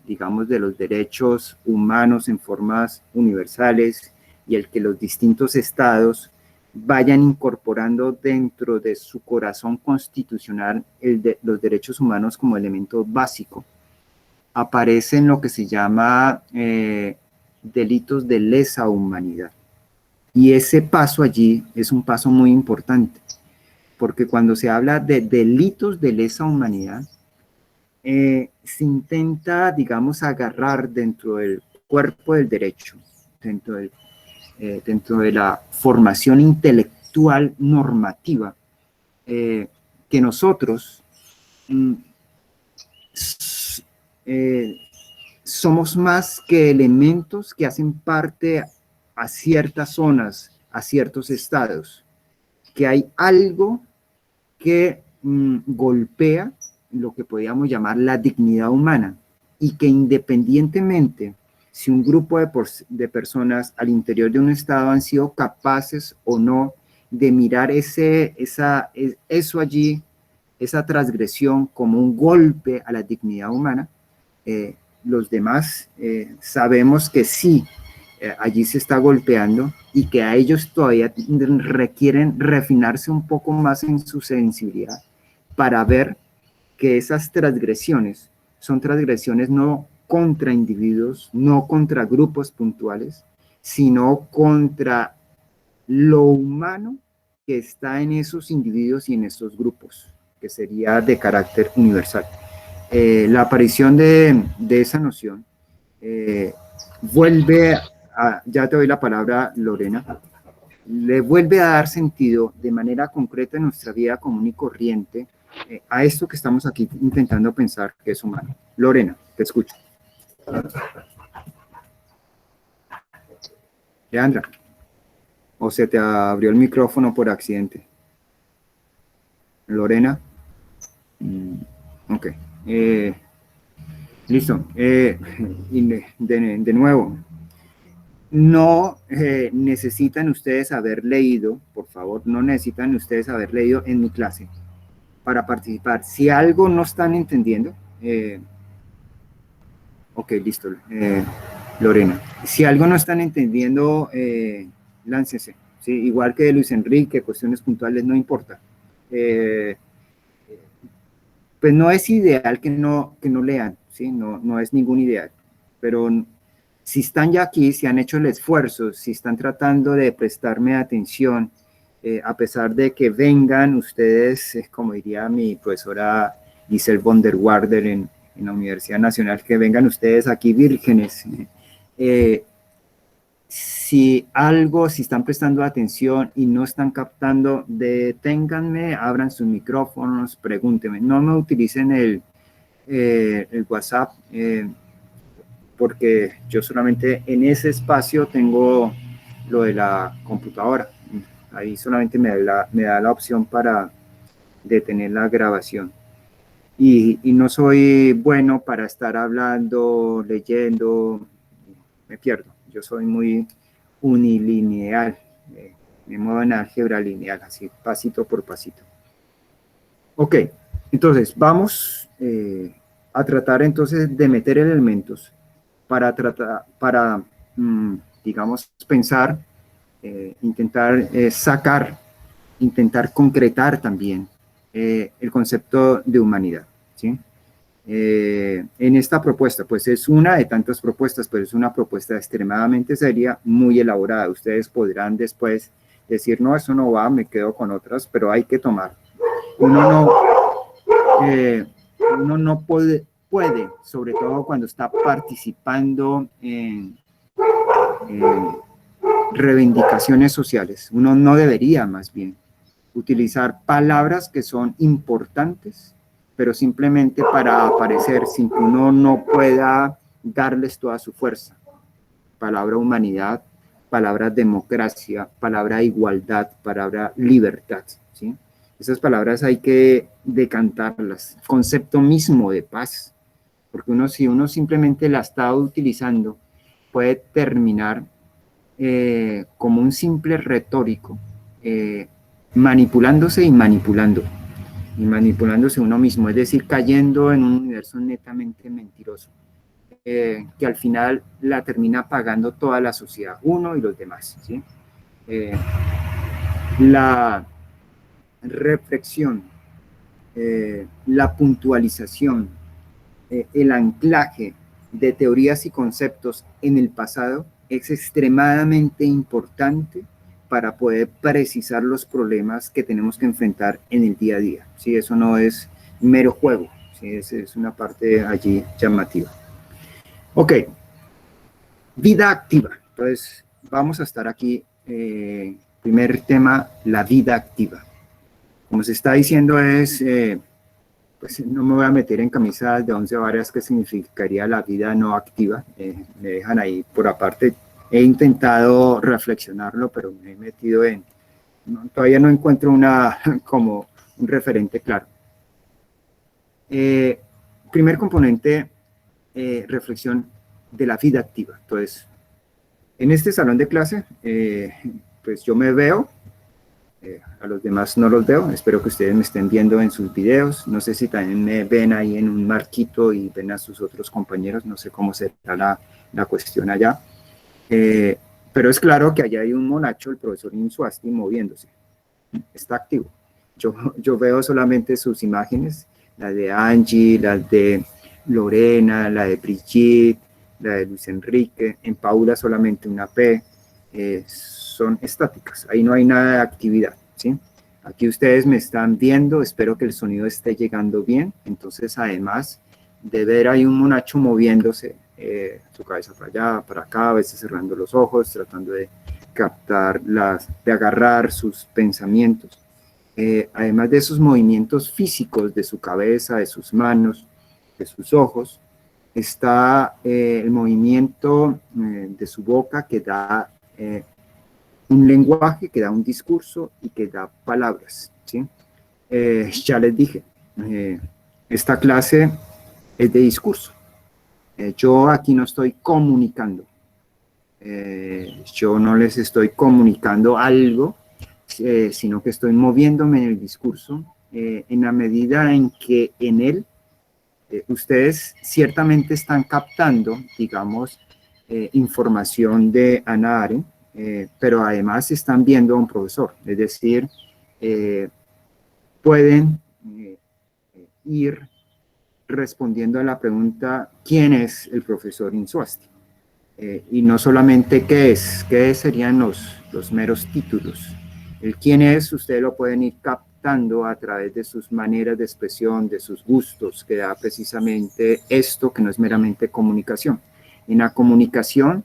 digamos, de los derechos humanos en formas universales y el que los distintos estados vayan incorporando dentro de su corazón constitucional los derechos humanos como elemento básico, aparecen lo que se llama delitos de lesa humanidad. Y ese paso allí es un paso muy importante, porque cuando se habla de delitos de lesa humanidad, se intenta, digamos, agarrar dentro del cuerpo del derecho, dentro de la formación intelectual normativa, que nosotros somos más que elementos que hacen parte a ciertas zonas, a ciertos estados, que hay algo que golpea lo que podríamos llamar la dignidad humana, y que independientemente si un grupo de personas al interior de un estado han sido capaces o no de mirar eso allí, esa transgresión como un golpe a la dignidad humana, los demás sabemos que sí, allí se está golpeando, y que a ellos todavía requieren refinarse un poco más en su sensibilidad para ver que esas transgresiones son transgresiones no contra individuos, no contra grupos puntuales, sino contra lo humano que está en esos individuos y en esos grupos, que sería de carácter universal. La aparición de esa noción vuelve ya te doy la palabra, Lorena, le vuelve a dar sentido de manera concreta en nuestra vida común y corriente a esto que estamos aquí intentando pensar que es humano. Lorena, te escucho. Leandra, o se te abrió el micrófono por accidente. Lorena. Ok. Listo. De nuevo, no necesitan ustedes haber leído, por favor, no necesitan ustedes haber leído en mi clase para participar. Si algo no están entendiendo, ok, listo, Lorena. Si algo no están entendiendo, láncese. ¿Sí? Igual que Luis Enrique, cuestiones puntuales, no importa. Pues no es ideal que no lean, ¿sí? No es ningún ideal, pero si están ya aquí, si han hecho el esfuerzo, si están tratando de prestarme atención, a pesar de que vengan ustedes, como diría mi profesora Giselle von der Warder en la Universidad Nacional, que vengan ustedes aquí vírgenes, si están prestando atención y no están captando, deténganme, abran sus micrófonos, pregúntenme, no me utilicen el WhatsApp, porque yo solamente en ese espacio tengo lo de la computadora. Ahí solamente me da la opción para detener la grabación. Y no soy bueno para estar hablando, leyendo, me pierdo. Yo soy muy unilineal, me muevo en álgebra lineal, así pasito por pasito. Ok, entonces vamos a tratar entonces de meter elementos para digamos, pensar, intentar sacar, intentar concretar también el concepto de humanidad, ¿sí? en esta propuesta. Pues es una de tantas propuestas, pero es una propuesta extremadamente seria, muy elaborada. Ustedes podrán después decir, no, eso no va, me quedo con otras, pero hay que tomar. Uno no puede, sobre todo cuando está participando en reivindicaciones sociales, uno no debería más bien utilizar palabras que son importantes, pero simplemente para aparecer sin que uno no pueda darles toda su fuerza. Palabra humanidad, palabra democracia, palabra igualdad, palabra libertad, ¿sí? Esas palabras hay que decantarlas. Concepto mismo de paz, porque si uno simplemente la está utilizando, puede terminar como un simple retórico, manipulándose y manipulándose uno mismo, es decir, cayendo en un universo netamente mentiroso, que al final la termina pagando toda la sociedad, uno y los demás, ¿sí? La reflexión, la puntualización, el anclaje de teorías y conceptos en el pasado es extremadamente importante para poder precisar los problemas que tenemos que enfrentar en el día a día. ¿Sí? Eso no es mero juego, ¿sí? Es una parte allí llamativa. Ok, vida activa. Entonces, vamos a estar aquí. Primer tema, la vida activa. Como se está diciendo es... pues no me voy a meter en camisas de 11 varas que significaría la vida no activa. Me dejan ahí por aparte. He intentado reflexionarlo, pero me he metido todavía no encuentro como un referente claro. Primer componente, reflexión de la vida activa. Entonces, en este salón de clase, pues yo me veo. A los demás no los veo, espero que ustedes me estén viendo en sus videos, no sé si también me ven ahí en un marquito y ven a sus otros compañeros, no sé cómo será la cuestión allá, pero es claro que allá hay un monacho, el profesor Insuasti, moviéndose, está activo. Yo veo solamente sus imágenes, la de Angie, la de Lorena, la de Brigitte, la de Luis Enrique, en Paula solamente una P, son estáticas, ahí no hay nada de actividad, ¿sí? Aquí ustedes me están viendo, espero que el sonido esté llegando bien, entonces además de ver ahí un monacho moviéndose, su cabeza para allá, para acá, a veces cerrando los ojos, tratando de captar, de agarrar sus pensamientos, además de esos movimientos físicos de su cabeza, de sus manos, de sus ojos, está el movimiento de su boca que da un lenguaje, que da un discurso y que da palabras, ¿sí? Ya les dije, esta clase es de discurso. Yo aquí no estoy comunicando. Yo no les estoy comunicando algo, sino que estoy moviéndome en el discurso en la medida en que en él ustedes ciertamente están captando, digamos, información de Hannah Arendt, pero además están viendo a un profesor, es decir, pueden ir respondiendo a la pregunta, ¿quién es el profesor Insuasti? Y no solamente qué serían los meros títulos. El quién es, ustedes lo pueden ir captando a través de sus maneras de expresión, de sus gustos, que da precisamente esto que no es meramente comunicación. En la comunicación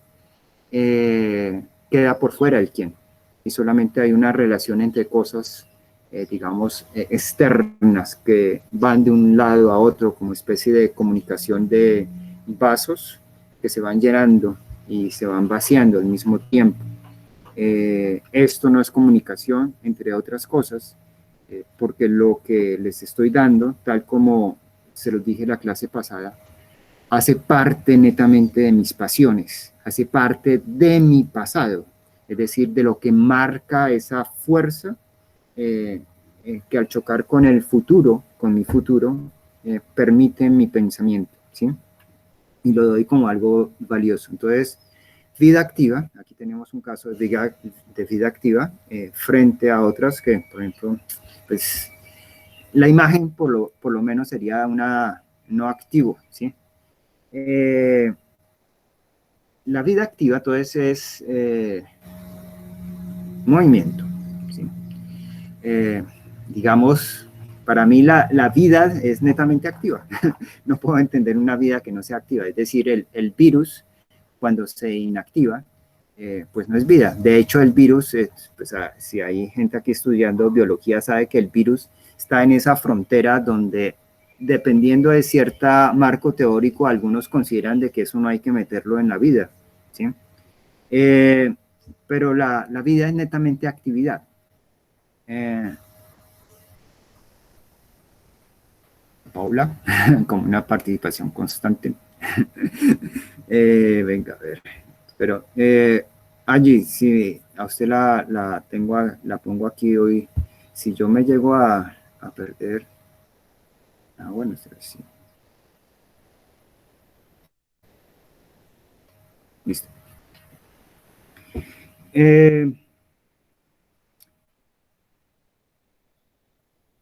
queda por fuera el quién, y solamente hay una relación entre cosas, digamos, externas que van de un lado a otro como especie de comunicación de vasos que se van llenando y se van vaciando al mismo tiempo. Esto no es comunicación, entre otras cosas, porque lo que les estoy dando, tal como se los dije en la clase pasada, hace parte netamente de mis pasiones, hace parte de mi pasado, es decir, de lo que marca esa fuerza que al chocar con el futuro, con mi futuro, permite mi pensamiento, ¿sí? Y lo doy como algo valioso. Entonces, vida activa, aquí tenemos un caso de vida activa frente a otras que, por ejemplo, pues la imagen por lo menos sería una no activo, ¿sí? La vida activa, entonces, es movimiento, ¿sí? Digamos, para mí la vida es netamente activa. No puedo entender una vida que no sea activa. Es decir, el virus, cuando se inactiva, pues no es vida. De hecho, el virus, pues, si hay gente aquí estudiando biología, sabe que el virus está en esa frontera donde, dependiendo de cierto marco teórico, algunos consideran de que eso no hay que meterlo en la vida, ¿sí? Pero la vida es netamente actividad. Paula, como una participación constante. Venga, a ver. Pero allí, si a usted la pongo aquí hoy, si yo me llego a perder. Bueno, sí. Listo.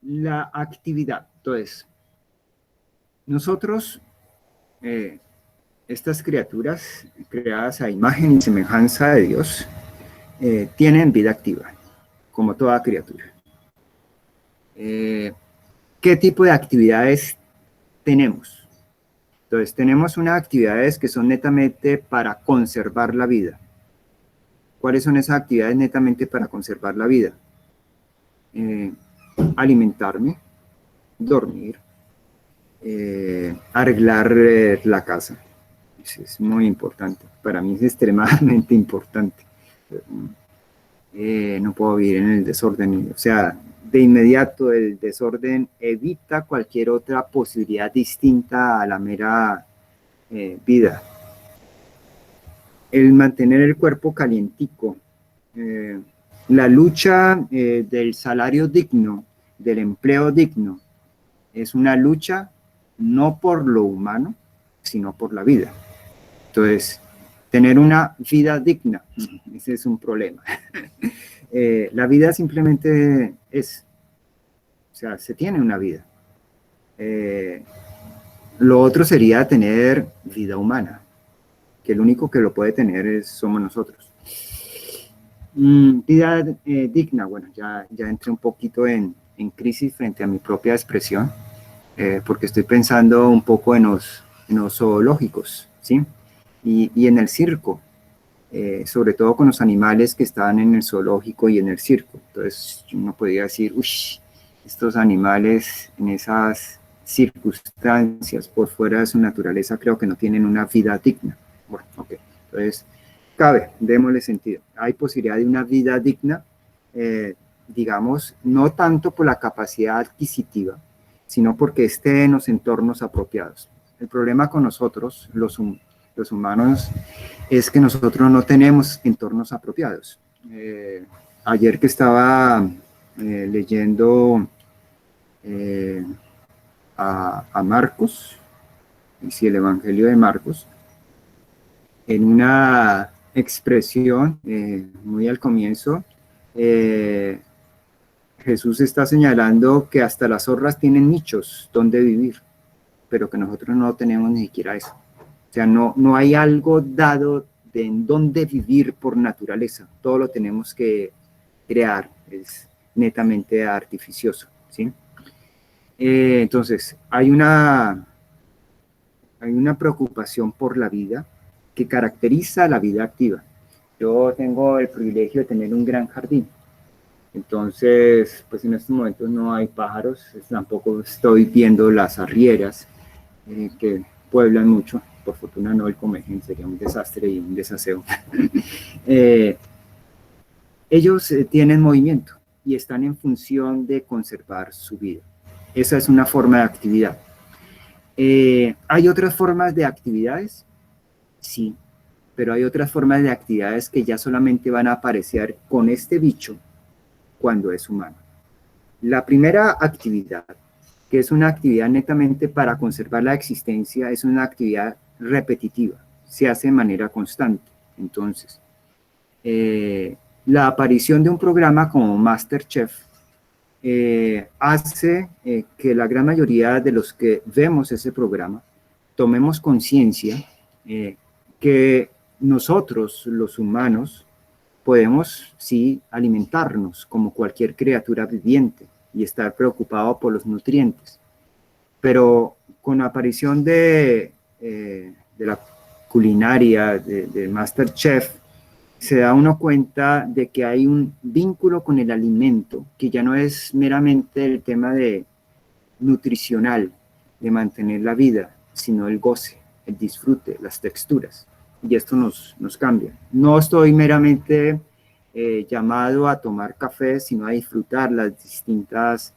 La actividad. Entonces, nosotros, estas criaturas creadas a imagen y semejanza de Dios, tienen vida activa, como toda criatura. ¿Qué tipo de actividades tenemos? Entonces, tenemos unas actividades que son netamente para conservar la vida. ¿Cuáles son esas actividades netamente para conservar la vida? Alimentarme, dormir, arreglar la casa. Eso es muy importante. Para mí es extremadamente importante. No puedo vivir en el desorden. O sea, de inmediato el desorden evita cualquier otra posibilidad distinta a la mera vida. El mantener el cuerpo calientico, la lucha del salario digno, del empleo digno, es una lucha no por lo humano, sino por la vida. Entonces, tener una vida digna, ese es un problema. La vida simplemente es, o sea, se tiene una vida. Lo otro sería tener vida humana, que el único que lo puede tener somos nosotros. Vida digna, bueno, ya entré un poquito en crisis frente a mi propia expresión, porque estoy pensando un poco en los zoológicos, ¿sí? Y en el circo, sobre todo con los animales que están en el zoológico y en el circo. Entonces uno podría decir, uy, estos animales en esas circunstancias por fuera de su naturaleza creo que no tienen una vida digna. Bueno, ok, entonces cabe, démosle sentido. Hay posibilidad de una vida digna, digamos, no tanto por la capacidad adquisitiva, sino porque esté en los entornos apropiados. El problema con nosotros, los humanos, es que nosotros no tenemos entornos apropiados. Ayer que estaba leyendo a Marcos, sí, el Evangelio de Marcos, en una expresión muy al comienzo, Jesús está señalando que hasta las zorras tienen nichos donde vivir, pero que nosotros no tenemos ni siquiera eso. O sea, no hay algo dado de en dónde vivir por naturaleza. Todo lo tenemos que crear, es netamente artificioso, ¿sí? Entonces, hay una preocupación por la vida que caracteriza la vida activa. Yo tengo el privilegio de tener un gran jardín. Entonces, pues en estos momentos no hay pájaros, tampoco estoy viendo las arrieras que pueblan mucho. Por fortuna no, el comején sería un desastre y un desaseo. Ellos tienen movimiento y están en función de conservar su vida. Esa es una forma de actividad. ¿Hay otras formas de actividades? Sí, pero hay otras formas de actividades que ya solamente van a aparecer con este bicho cuando es humano. La primera actividad, que es una actividad netamente para conservar la existencia, es una actividad repetitiva, se hace de manera constante. Entonces, la aparición de un programa como MasterChef hace que la gran mayoría de los que vemos ese programa tomemos conciencia que nosotros, los humanos, podemos, sí, alimentarnos como cualquier criatura viviente y estar preocupado por los nutrientes. Pero con la aparición de la culinaria, de MasterChef, se da uno cuenta de que hay un vínculo con el alimento, que ya no es meramente el tema de nutricional, de mantener la vida, sino el goce, el disfrute, las texturas. Y esto nos cambia. No estoy meramente llamado a tomar café, sino a disfrutar las distintas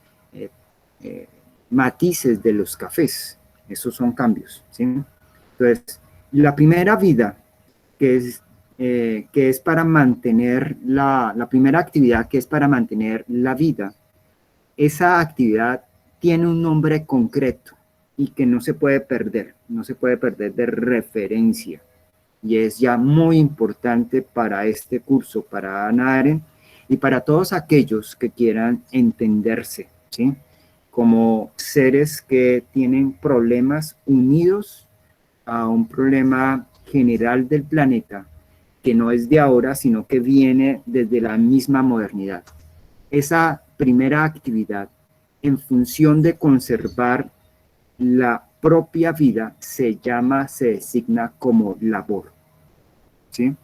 matices de los cafés. Esos son cambios, ¿sí? Entonces, la primera vida, que es para mantener la primera actividad que es para mantener la vida, esa actividad tiene un nombre concreto y que no se puede perder, no se puede perder de referencia. Y es ya muy importante para este curso, para Hannah Arendt y para todos aquellos que quieran entenderse, ¿sí? Como seres que tienen problemas unidos a un problema general del planeta, que no es de ahora, sino que viene desde la misma modernidad. Esa primera actividad, en función de conservar la propia vida, se designa como labor, ¿sí?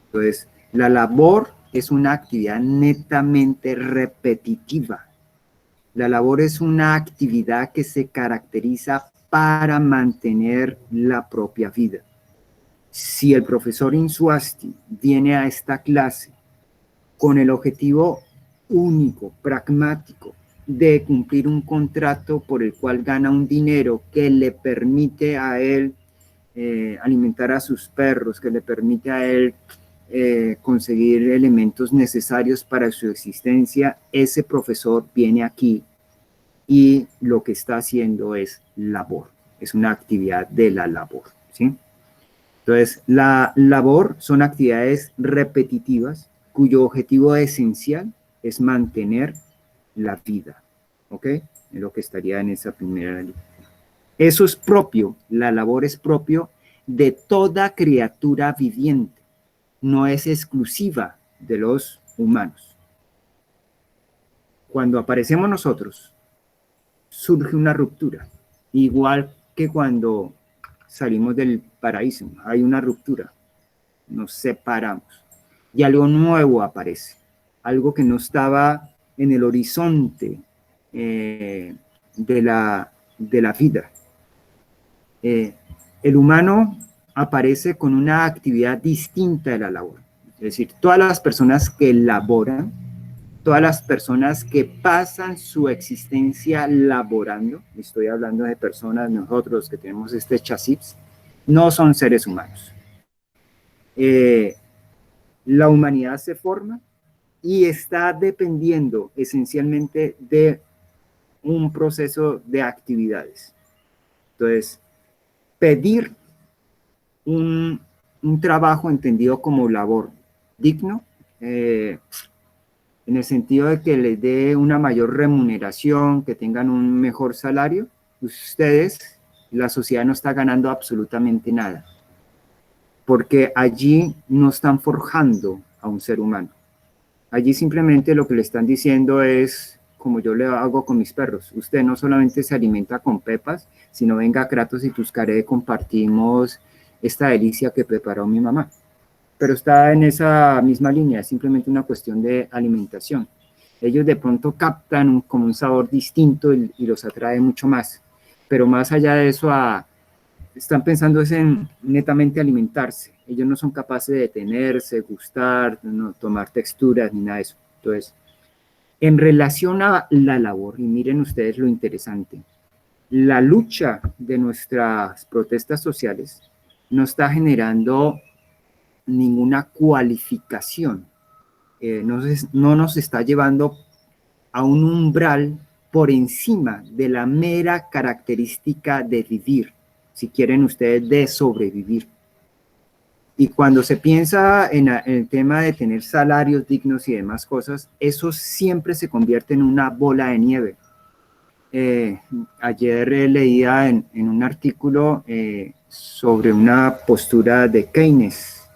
Entonces, la labor es una actividad netamente repetitiva. La labor es una actividad que se caracteriza para mantener la propia vida. Si el profesor Insuasti viene a esta clase con el objetivo único, pragmático, de cumplir un contrato por el cual gana un dinero que le permite a él alimentar a sus perros, que le permite a él conseguir elementos necesarios para su existencia, ese profesor viene aquí y lo que está haciendo es labor, es una actividad de la labor, ¿sí? Entonces, la labor son actividades repetitivas cuyo objetivo esencial es mantener la vida, ¿ok? Es lo que estaría en esa primera línea. Eso es propio, la labor es propio de toda criatura viviente, no es exclusiva de los humanos. Cuando aparecemos nosotros, surge una ruptura, igual que cuando salimos del paraíso, hay una ruptura, nos separamos y algo nuevo aparece, algo que no estaba en el horizonte de la vida. El humano aparece con una actividad distinta de la labor, es decir, todas las personas que laboran, todas las personas que pasan su existencia laborando, estoy hablando de personas, nosotros que tenemos este chasis, no son seres humanos. La humanidad se forma y está dependiendo esencialmente de un proceso de actividades. Entonces, pedir un trabajo entendido como labor digno, en el sentido de que les dé una mayor remuneración, que tengan un mejor salario, ustedes, la sociedad no está ganando absolutamente nada, porque allí no están forjando a un ser humano. Allí simplemente lo que le están diciendo es, como yo le hago con mis perros, usted no solamente se alimenta con pepas, sino venga Kratos y Tuscaré, compartimos esta delicia que preparó mi mamá. Pero está en esa misma línea, es simplemente una cuestión de alimentación. Ellos de pronto captan como un sabor distinto y los atrae mucho más. Pero más allá de eso, están pensando en netamente alimentarse. Ellos no son capaces de detenerse, gustar, no, tomar texturas ni nada de eso. Entonces, en relación a la labor, y miren ustedes lo interesante, la lucha de nuestras protestas sociales no está generando ninguna cualificación, no nos está llevando a un umbral por encima de la mera característica de vivir, si quieren ustedes, de sobrevivir. Y cuando se piensa en el tema de tener salarios dignos y demás cosas, eso siempre se convierte en una bola de nieve. Ayer leía en un artículo sobre una postura de Keynes.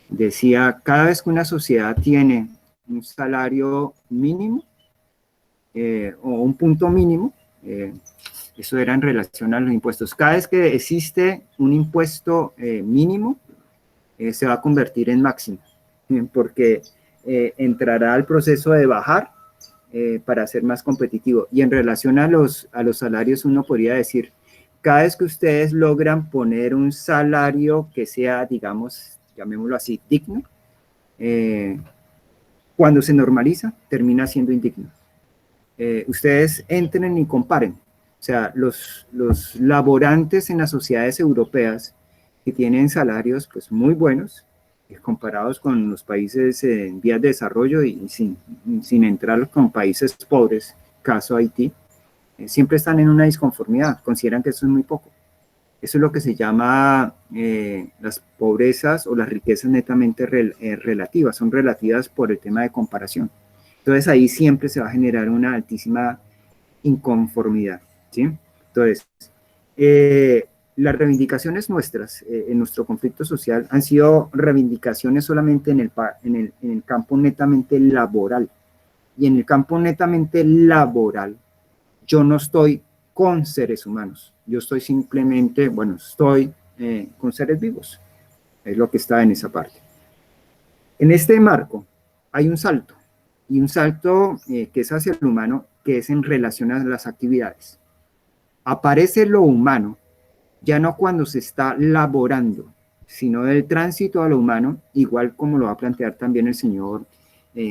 Decía, cada vez que una sociedad tiene un salario mínimo o un punto mínimo, eso era en relación a los impuestos, cada vez que existe un impuesto mínimo, se va a convertir en máximo, porque entrará al proceso de bajar para ser más competitivo. Y en relación a los salarios, uno podría decir, cada vez que ustedes logran poner un salario que sea, digamos, llamémoslo así, digno, cuando se normaliza, termina siendo indigno. Ustedes entren y comparen. O sea, los laborantes en las sociedades europeas que tienen salarios pues muy buenos, comparados con los países en vías de desarrollo y sin entrar con países pobres, caso Haití, siempre están en una disconformidad, consideran que eso es muy poco. Eso es lo que se llama las pobrezas o las riquezas netamente relativas, son relativas por el tema de comparación. Entonces ahí siempre se va a generar una altísima inconformidad, ¿sí? Entonces, las reivindicaciones nuestras en nuestro conflicto social han sido reivindicaciones solamente en el campo netamente laboral. Y en el campo netamente laboral, yo no estoy con seres humanos, yo estoy simplemente, bueno, estoy con seres vivos, es lo que está en esa parte. En este marco hay un salto, y un salto que es hacia el humano, que es en relación a las actividades. Aparece lo humano, ya no cuando se está laborando, sino del tránsito a lo humano, igual como lo va a plantear también el señor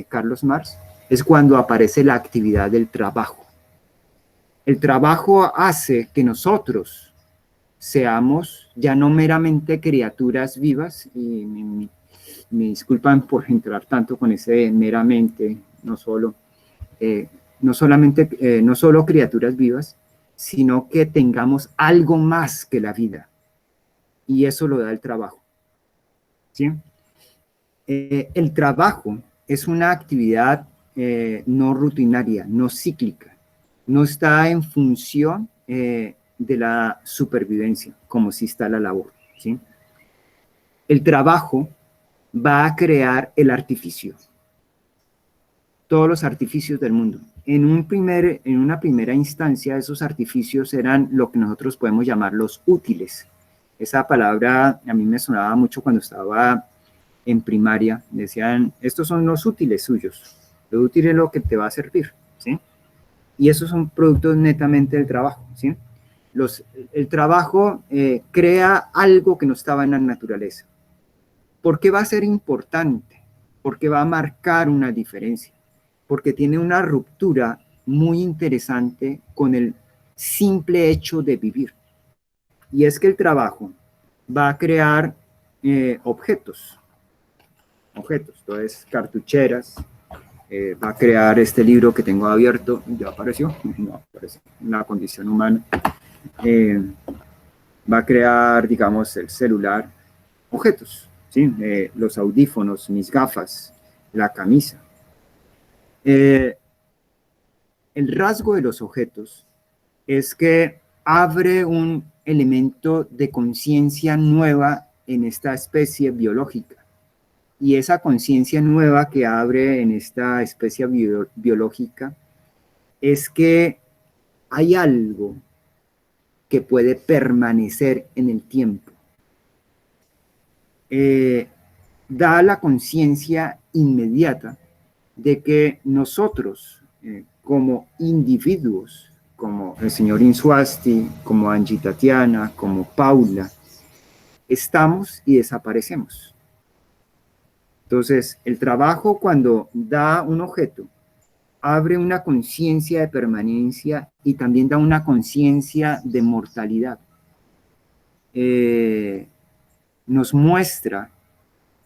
Carlos Marx, es cuando aparece la actividad del trabajo. El trabajo hace que nosotros seamos ya no meramente criaturas vivas, y me disculpan por entrar tanto con ese meramente, no solo criaturas vivas, sino que tengamos algo más que la vida. Y eso lo da el trabajo, ¿sí? El trabajo es una actividad no rutinaria, no cíclica, no está en función de la supervivencia, como si está la labor, ¿sí? El trabajo va a crear el artificio, todos los artificios del mundo. En una primera instancia, esos artificios eran lo que nosotros podemos llamar los útiles. Esa palabra a mí me sonaba mucho cuando estaba en primaria. Decían, estos son los útiles suyos. Lo útil es lo que te va a servir, ¿sí? Y esos son productos netamente del trabajo, ¿sí? El trabajo crea algo que no estaba en la naturaleza. ¿Por qué va a ser importante? Porque va a marcar una diferencia. Porque tiene una ruptura muy interesante con el simple hecho de vivir. Y es que el trabajo va a crear objetos, entonces cartucheras, va a crear este libro que tengo abierto, ya apareció, no apareció, la condición humana, va a crear, digamos, el celular, objetos, ¿sí? Los audífonos, mis gafas, la camisa. El rasgo de los objetos es que abre un elemento de conciencia nueva en esta especie biológica. Y esa conciencia nueva que abre en esta especie biológica es que hay algo que puede permanecer en el tiempo. Da la conciencia inmediata de que nosotros, como individuos, como el señor Insuasti, como Angie Tatiana, como Paula, estamos y desaparecemos. Entonces, el trabajo, cuando da un objeto, abre una conciencia de permanencia y también da una conciencia de mortalidad. Nos muestra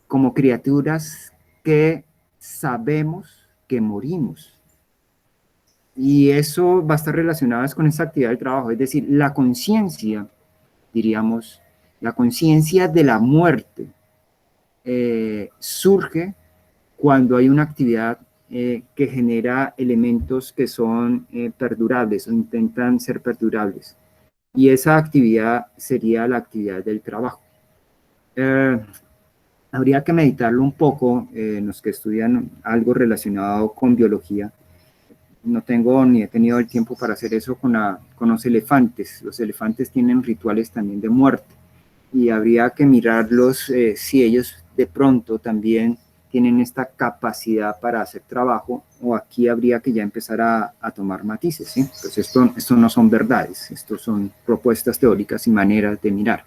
como criaturas que sabemos que morimos. Y eso va a estar relacionado con esa actividad del trabajo, es decir, la conciencia, diríamos, la conciencia de la muerte, surge cuando hay una actividad que genera elementos que son perdurables o intentan ser perdurables. Y esa actividad sería la actividad del trabajo. Habría que meditarlo un poco, los que estudian algo relacionado con biología. No tengo ni he tenido el tiempo para hacer eso con los elefantes. Los elefantes tienen rituales también de muerte y habría que mirarlos si ellos de pronto también tienen esta capacidad para hacer trabajo, o aquí habría que ya empezar a tomar matices, ¿sí? Pues esto no son verdades, esto son propuestas teóricas y maneras de mirar.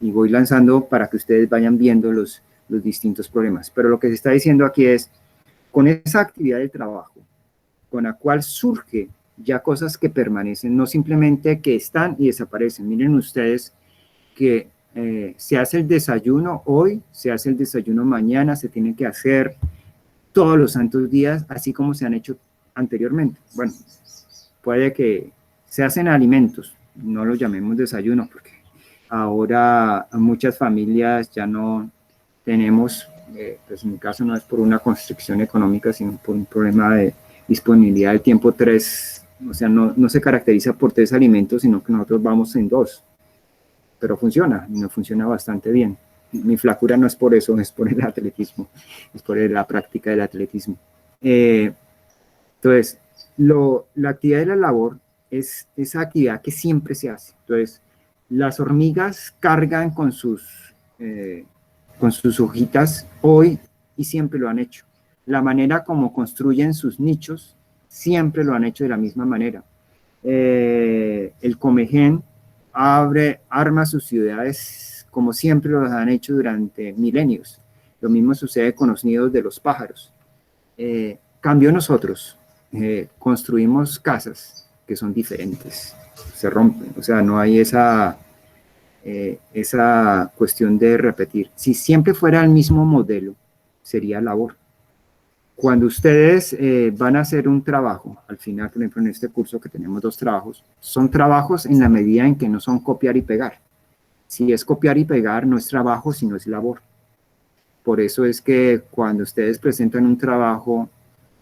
Y voy lanzando para que ustedes vayan viendo los distintos problemas. Pero lo que se está diciendo aquí es, con esa actividad del trabajo, con la cual surge ya cosas que permanecen, no simplemente que están y desaparecen. Miren ustedes que se hace el desayuno hoy, se hace el desayuno mañana, se tiene que hacer todos los santos días, así como se han hecho anteriormente. Bueno, puede que se hacen alimentos, no los llamemos desayuno, porque ahora muchas familias ya no tenemos, pues en mi caso no es por una constricción económica, sino por un problema de disponibilidad del tiempo, o sea, no se caracteriza por 3 alimentos, sino que nosotros vamos en 2. Pero funciona, y nos funciona bastante bien. Mi flacura no es por eso, es por el atletismo, es por la práctica del atletismo. Entonces, la actividad de la labor es esa actividad que siempre se hace. Entonces, las hormigas cargan con sus hojitas hoy y siempre lo han hecho. La manera como construyen sus nichos siempre lo han hecho de la misma manera. El comején arma sus ciudades como siempre lo han hecho durante milenios. Lo mismo sucede con los nidos de los pájaros. Cambio nosotros, construimos casas que son diferentes, se rompen, o sea, no hay esa cuestión de repetir. Si siempre fuera el mismo modelo, sería labor. Cuando ustedes van a hacer un trabajo, al final, por ejemplo, en este curso que tenemos 2 trabajos, son trabajos en la medida en que no son copiar y pegar. Si es copiar y pegar, no es trabajo, sino es labor. Por eso es que cuando ustedes presentan un trabajo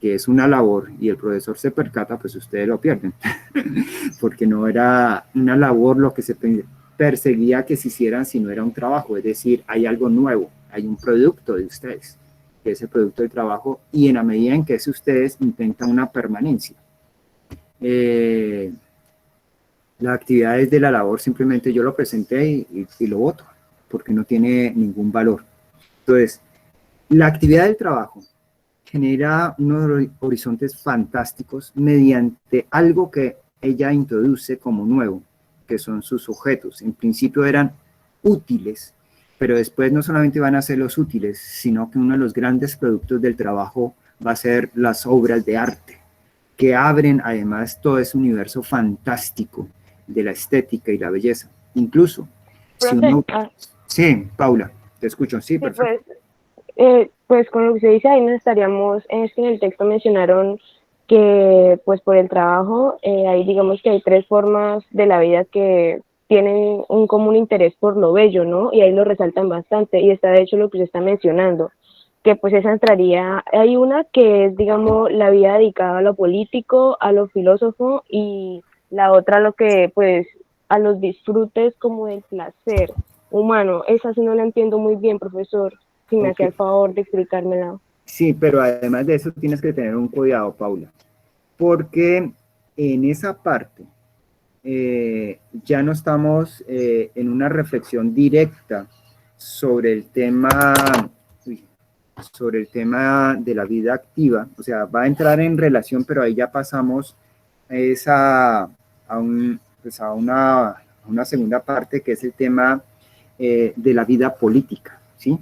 que es una labor y el profesor se percata, pues ustedes lo pierden. Porque no era una labor lo que se perseguía que se hicieran, sino era un trabajo. Es decir, hay algo nuevo, hay un producto de ustedes, que es el producto del trabajo, y en la medida en que ese ustedes intentan una permanencia. La actividad es de la labor, simplemente yo lo presenté y lo voto, porque no tiene ningún valor. Entonces, la actividad del trabajo genera unos horizontes fantásticos mediante algo que ella introduce como nuevo, que son sus objetos. En principio eran útiles, pero después no solamente van a ser los útiles, sino que uno de los grandes productos del trabajo va a ser las obras de arte, que abren además todo ese universo fantástico de la estética y la belleza. Incluso, si uno... Sí, Paula, te escucho, sí, perfecto.
Pues con lo que se dice ahí nos estaríamos, es que en el texto mencionaron que pues por el trabajo, ahí digamos que hay 3 formas de la vida que tienen un común interés por lo bello, ¿no? Y ahí lo resaltan bastante, y está de hecho lo que se está mencionando, que pues esa entraría, hay una que es, digamos, la vida dedicada a lo político, a lo filósofo, y la otra lo que, pues, a los disfrutes como del placer humano. Esa sí no la entiendo muy bien, profesor, si me hacía el favor de explicármela.
Sí, pero además de eso tienes que tener un cuidado, Paula, porque en esa parte ya no estamos en una reflexión directa sobre el tema de la vida activa, o sea, va a entrar en relación, pero ahí ya pasamos a una segunda parte, que es el tema de la vida política, ¿sí?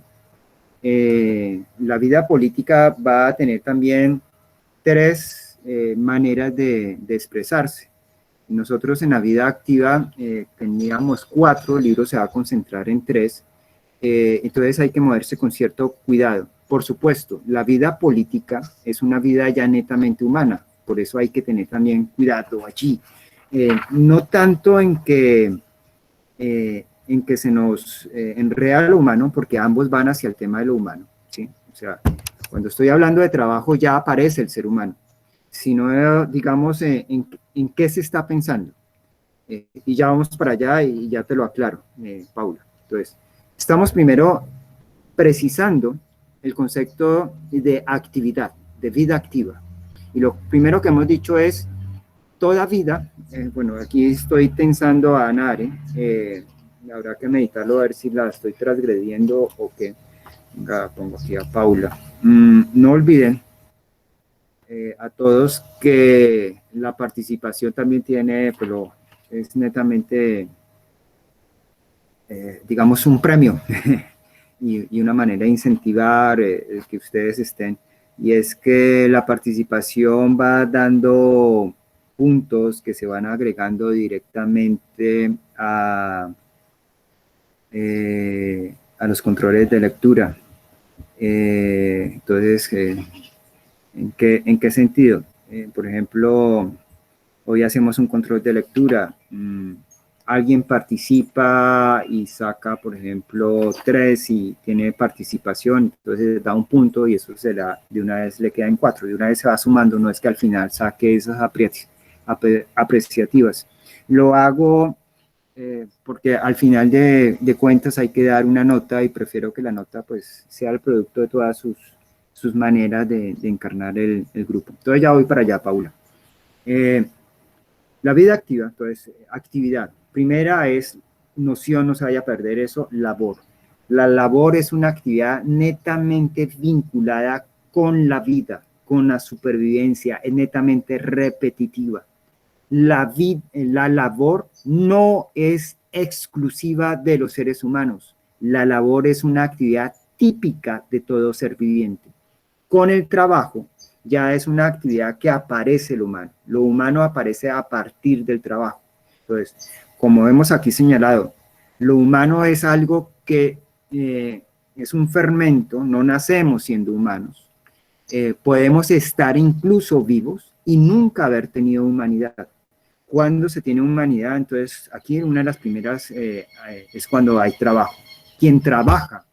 La vida política va a tener también 3 maneras de expresarse. Nosotros en la vida activa teníamos 4, el libro se va a concentrar en 3, entonces hay que moverse con cierto cuidado. Por supuesto, la vida política es una vida ya netamente humana, por eso hay que tener también cuidado allí. No tanto en que en que se nos enreda lo humano, porque ambos van hacia el tema de lo humano, ¿sí? O sea, cuando estoy hablando de trabajo ya aparece el ser humano, sino digamos en qué se está pensando. Y ya vamos para allá y ya te lo aclaro, Paula. Entonces, estamos primero precisando el concepto de actividad, de vida activa. Y lo primero que hemos dicho es toda vida, bueno, aquí estoy tensando a Ana Are, habrá que meditarlo a ver si la estoy transgrediendo o qué. Venga, pongo aquí a Paula. No olviden a todos que la participación también tiene, pero es netamente, digamos, un premio y una manera de incentivar el que ustedes estén. Y es que la participación va dando puntos que se van agregando directamente a los controles de lectura. Entonces, ¿en qué sentido? Por ejemplo, hoy hacemos un control de lectura. Alguien participa y saca, por ejemplo, 3 y tiene participación, entonces da un punto y eso se da, de una vez le queda en 4, de una vez se va sumando, no es que al final saque esas apreciativas. Lo hago porque al final de cuentas hay que dar una nota y prefiero que la nota pues sea el producto de todas sus maneras de encarnar el grupo. Entonces ya voy para allá, Paula. La vida activa, entonces, actividad. Primera es noción, no se vaya a perder eso, labor. La labor es una actividad netamente vinculada con la vida, con la supervivencia, es netamente repetitiva. La labor no es exclusiva de los seres humanos. La labor es una actividad típica de todo ser viviente. Con el trabajo, ya es una actividad que aparece lo humano. Lo humano aparece a partir del trabajo. Entonces, como hemos aquí señalado, lo humano es algo que es un fermento, no nacemos siendo humanos. Podemos estar incluso vivos y nunca haber tenido humanidad. Cuando se tiene humanidad, entonces aquí una de las primeras es cuando hay trabajo. Quien trabaja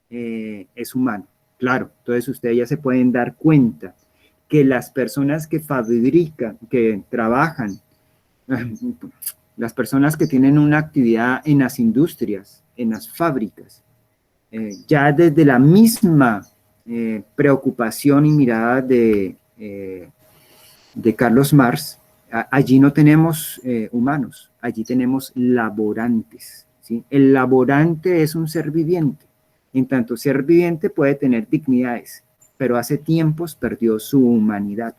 es humano. Claro, entonces ustedes ya se pueden dar cuenta que las personas que fabrican, que trabajan, las personas que tienen una actividad en las industrias, en las fábricas, ya desde la misma preocupación y mirada de Carlos Marx, allí no tenemos humanos, allí tenemos laborantes, ¿sí? El laborante es un ser viviente. En tanto ser viviente puede tener dignidades, pero hace tiempos perdió su humanidad.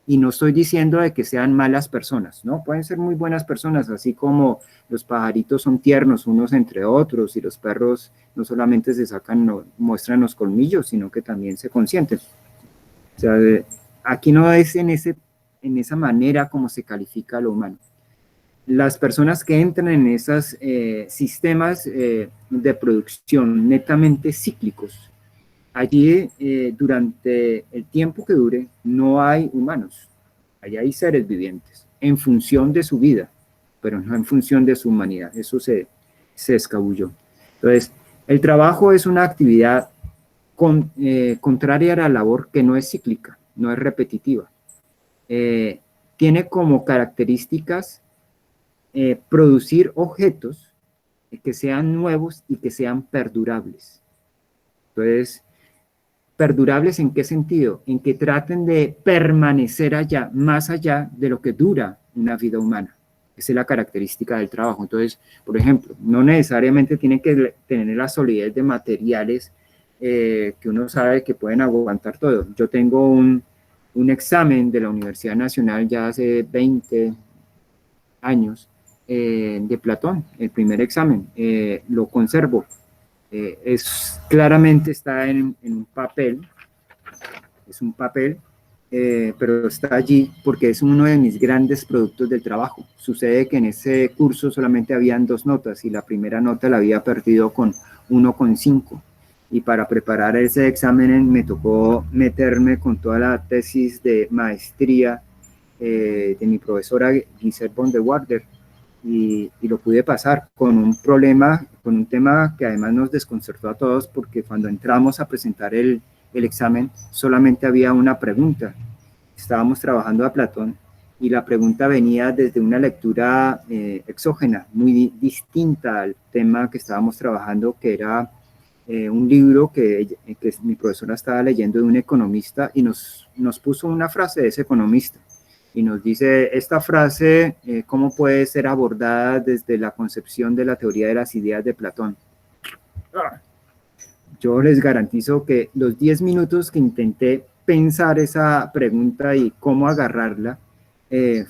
Y no estoy diciendo de que sean malas personas, ¿no? Pueden ser muy buenas personas, así como los pajaritos son tiernos unos entre otros y los perros no solamente se sacan, no, muestran los colmillos, sino que también se consienten. O sea, aquí no es en esa manera como se califica lo humano. Las personas que entran en esos sistemas de producción netamente cíclicos, allí durante el tiempo que dure no hay humanos, allí hay seres vivientes en función de su vida, pero no en función de su humanidad, eso se escabulló. Entonces, el trabajo es una actividad contraria a la labor que no es cíclica, no es repetitiva. Tiene como características producir objetos que sean nuevos y que sean perdurables. Entonces, ¿perdurables en qué sentido? En que traten de permanecer allá, más allá de lo que dura una vida humana. Esa es la característica del trabajo. Entonces, por ejemplo, no necesariamente tienen que tener la solidez de materiales que uno sabe que pueden aguantar todo. Yo tengo un examen de la Universidad Nacional ya hace 20 años, de Platón, el primer examen, lo conservo. Claramente está en un papel, es un papel, pero está allí porque es uno de mis grandes productos del trabajo. Sucede que en ese curso solamente habían 2 notas y la primera nota la había perdido con 1,5. Y para preparar ese examen me tocó meterme con toda la tesis de maestría de mi profesora Giselle von der Warder. y lo pude pasar con un problema, con un tema que además nos desconcertó a todos, porque cuando entramos a presentar el examen solamente había una pregunta. Estábamos trabajando a Platón y la pregunta venía desde una lectura exógena, muy distinta al tema que estábamos trabajando, que era un libro que mi profesora estaba leyendo de un economista y nos puso una frase de ese economista y nos dice, esta frase, ¿cómo puede ser abordada desde la concepción de la teoría de las ideas de Platón? Yo les garantizo que los 10 minutos que intenté pensar esa pregunta y cómo agarrarla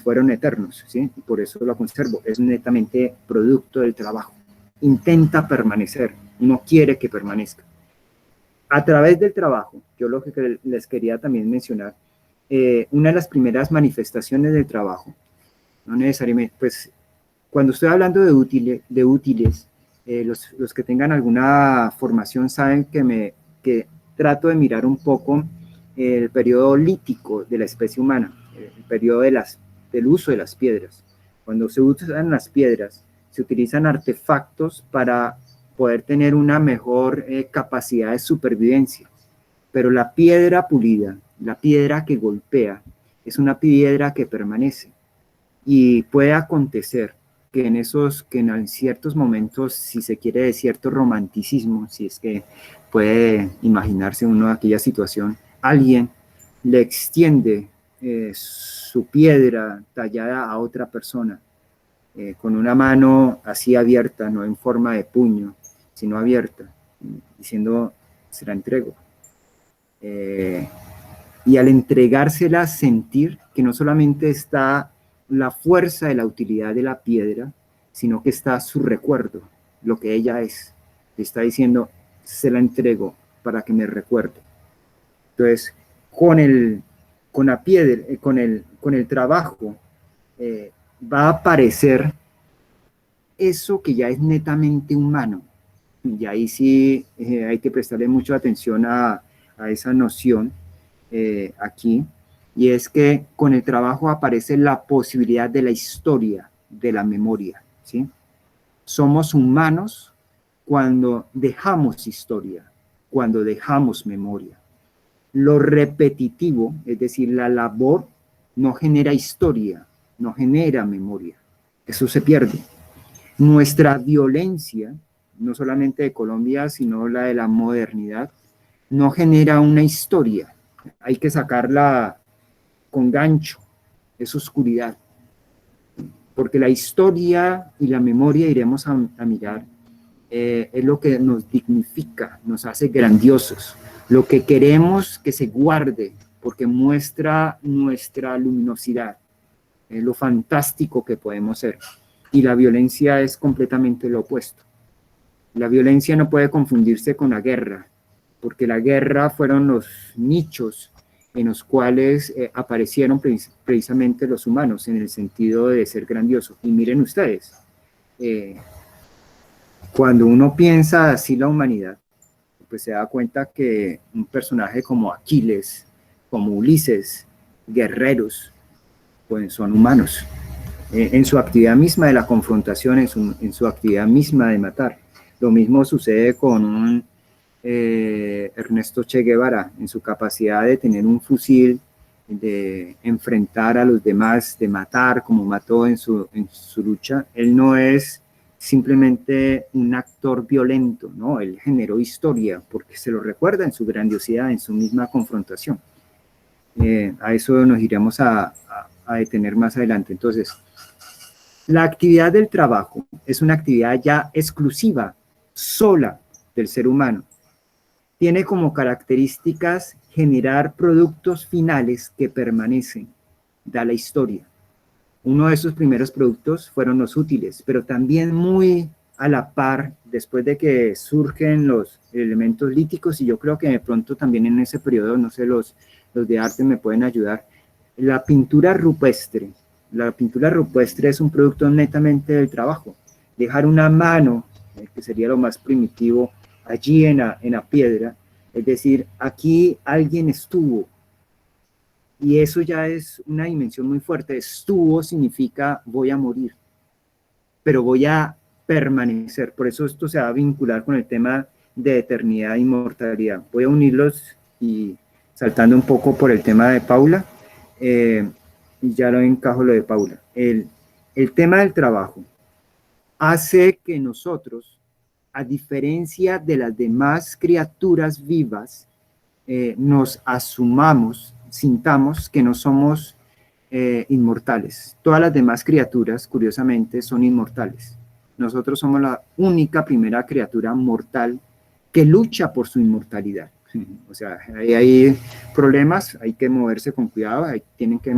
fueron eternos, ¿sí? Y por eso lo conservo, es netamente producto del trabajo. Intenta permanecer, no quiere que permanezca. A través del trabajo, yo lo que les quería también mencionar, una de las primeras manifestaciones del trabajo, no necesariamente, pues cuando estoy hablando de útiles, los que tengan alguna formación saben que trato de mirar un poco el periodo lítico de la especie humana, el periodo del uso de las piedras. Cuando se usan las piedras, se utilizan artefactos para poder tener una mejor capacidad de supervivencia. Pero la piedra pulida, la piedra que golpea, es una piedra que permanece. Y puede acontecer que en ciertos momentos, si se quiere de cierto romanticismo, si es que puede imaginarse uno aquella situación, alguien le extiende su piedra tallada a otra persona, con una mano así abierta, no en forma de puño, sino abierta, diciendo, se la entrego. Y al entregársela, sentir que no solamente está la fuerza de la utilidad de la piedra, sino que está su recuerdo, lo que ella es. Le está diciendo, se la entrego para que me recuerde. Entonces, con la piedra, con el trabajo, va a aparecer eso que ya es netamente humano. Y ahí sí hay que prestarle mucha atención a esa noción aquí, y es que con el trabajo aparece la posibilidad de la historia, de la memoria, ¿sí? Somos humanos cuando dejamos historia, cuando dejamos memoria. Lo repetitivo, es decir, la labor, no genera historia, no genera memoria. Eso se pierde. Nuestra violencia, no solamente de Colombia, sino la de la modernidad, no genera una historia. Hay que sacarla con gancho, es oscuridad. Porque la historia y la memoria, iremos a mirar, es lo que nos dignifica, nos hace grandiosos. Lo que queremos que se guarde, porque muestra nuestra luminosidad, lo fantástico que podemos ser. Y la violencia es completamente lo opuesto. La violencia no puede confundirse con la guerra, porque la guerra fueron los nichos en los cuales aparecieron precisamente los humanos, en el sentido de ser grandiosos. Y miren ustedes, cuando uno piensa así la humanidad, pues se da cuenta que un personaje como Aquiles, como Ulises, guerreros, pues son humanos, en su actividad misma de la confrontación, en su actividad misma de matar. Lo mismo sucede con un Ernesto Che Guevara, en su capacidad de tener un fusil, de enfrentar a los demás, de matar como mató en su lucha. Él no es simplemente un actor violento, ¿no? Él generó historia porque se lo recuerda en su grandiosidad, en su misma confrontación. A eso nos iremos a detener más adelante. Entonces, la actividad del trabajo es una actividad ya exclusiva, sola del ser humano. Tiene como características generar productos finales que permanecen, da la historia. Uno de esos primeros productos fueron los útiles, pero también muy a la par, después de que surgen los elementos líticos, y yo creo que de pronto también en ese periodo, no sé, los de arte me pueden ayudar, la pintura rupestre. La pintura rupestre es un producto netamente del trabajo. Dejar una mano, que sería lo más primitivo, allí en la piedra, es decir, aquí alguien estuvo, y eso ya es una dimensión muy fuerte. Estuvo significa voy a morir. pero voy a permanecer. Por eso esto se va a vincular con el tema de eternidad e inmortalidad. Voy a unirlos y saltando un poco por el tema de Paula, y ya lo encajo lo de Paula. El tema del trabajo hace que nosotros, a diferencia de las demás criaturas vivas, nos asumamos, sintamos que no somos inmortales. Todas las demás criaturas, curiosamente, son inmortales. Nosotros somos la única primera criatura mortal que lucha por su inmortalidad. O sea, hay problemas, hay que moverse con cuidado, tienen que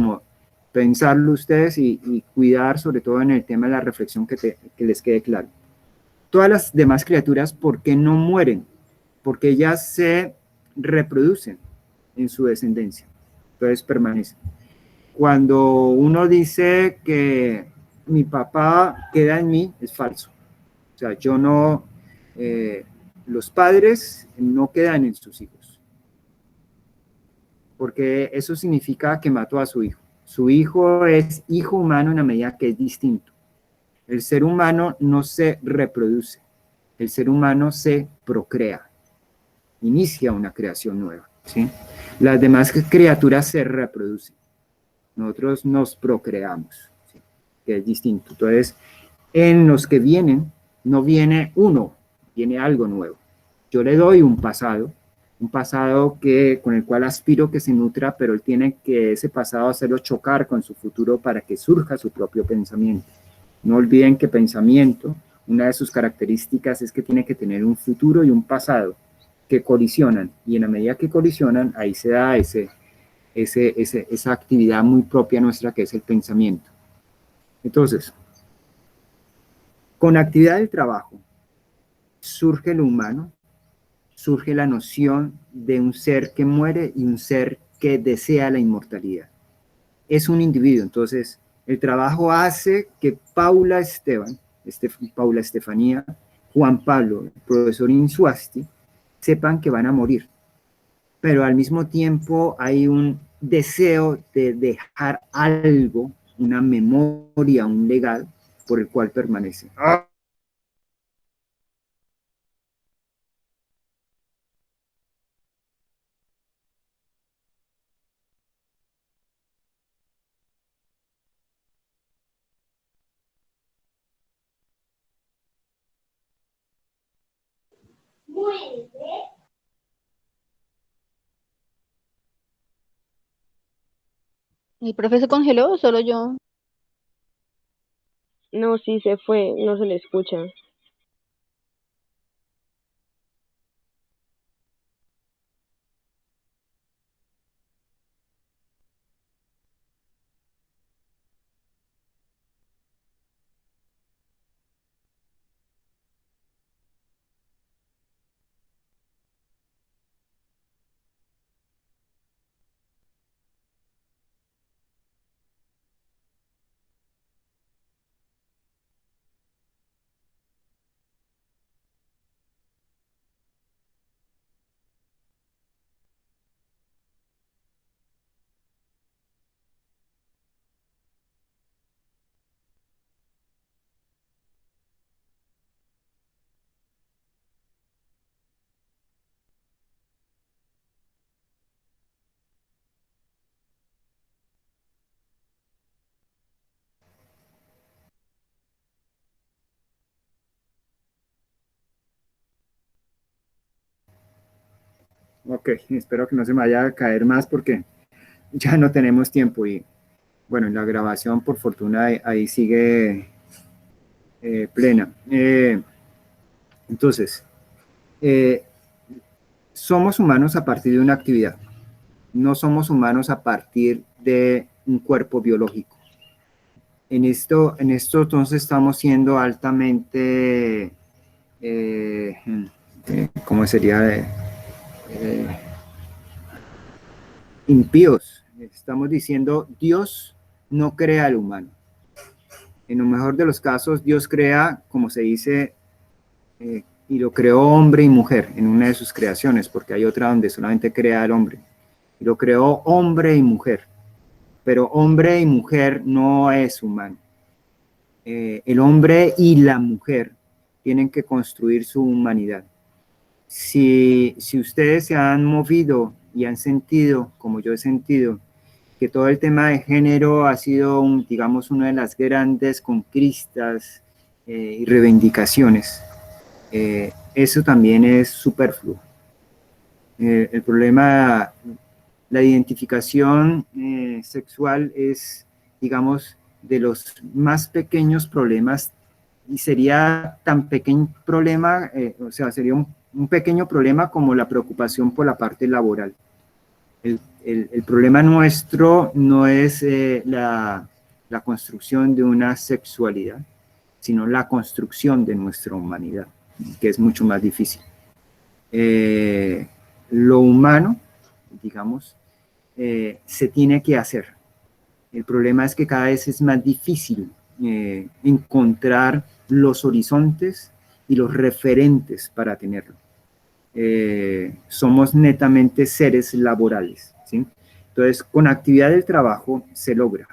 pensarlo ustedes y cuidar sobre todo en el tema de la reflexión que les quede claro. Todas las demás criaturas, ¿por qué no mueren? Porque ellas se reproducen en su descendencia, entonces permanecen. Cuando uno dice que mi papá queda en mí, es falso. O sea, yo no, los padres no quedan en sus hijos, porque eso significa que mató a su hijo. Su hijo es hijo humano en la medida que es distinto. El ser humano no se reproduce, el ser humano se procrea, inicia una creación nueva, ¿sí? Las demás criaturas se reproducen, nosotros nos procreamos, ¿sí? Que es distinto. Entonces, en los que vienen, no viene uno, viene algo nuevo. Yo le doy un pasado con el cual aspiro que se nutra, pero él tiene que ese pasado hacerlo chocar con su futuro para que surja su propio pensamiento. No olviden que pensamiento, una de sus características es que tiene que tener un futuro y un pasado que colisionan, y en la medida que colisionan, ahí se da esa actividad muy propia nuestra que es el pensamiento. Entonces, con la actividad del trabajo surge lo humano, surge la noción de un ser que muere y un ser que desea la inmortalidad. Es un individuo, entonces el trabajo hace que Paula Estefanía, Juan Pablo, el profesor Insuasti, sepan que van a morir, pero al mismo tiempo hay un deseo de dejar algo, una memoria, un legado por el cual permanecen.
¿El profe se congeló o solo yo?
No, sí se fue, no se le escucha.
Ok, espero que no se me vaya a caer más porque ya no tenemos tiempo y bueno, en la grabación por fortuna ahí sigue plena. Entonces, eh, somos humanos a partir de una actividad, no somos humanos a partir de un cuerpo biológico. En esto entonces estamos siendo altamente, ¿cómo sería? Impíos. Estamos diciendo, Dios no crea al humano. En lo mejor de los casos, Dios crea, como se dice, y lo creó hombre y mujer en una de sus creaciones, porque hay otra donde solamente crea al hombre. Y lo creó hombre y mujer, pero hombre y mujer no es humano. el hombre y la mujer tienen que construir su humanidad. Si ustedes se han movido y han sentido, como yo he sentido, que todo el tema de género ha sido, digamos, una de las grandes conquistas y reivindicaciones, eso también es superfluo. El problema, la identificación sexual es, digamos, de los más pequeños problemas, y sería tan pequeño problema, o sea, sería un pequeño problema como la preocupación por la parte laboral. El problema nuestro no es la construcción de una sexualidad, sino la construcción de nuestra humanidad, que es mucho más difícil. Lo humano, digamos, se tiene que hacer. El problema es que cada vez es más difícil encontrar los horizontes y los referentes para tenerlo. Somos netamente seres laborales, ¿sí? Entonces, con actividad del trabajo se logra.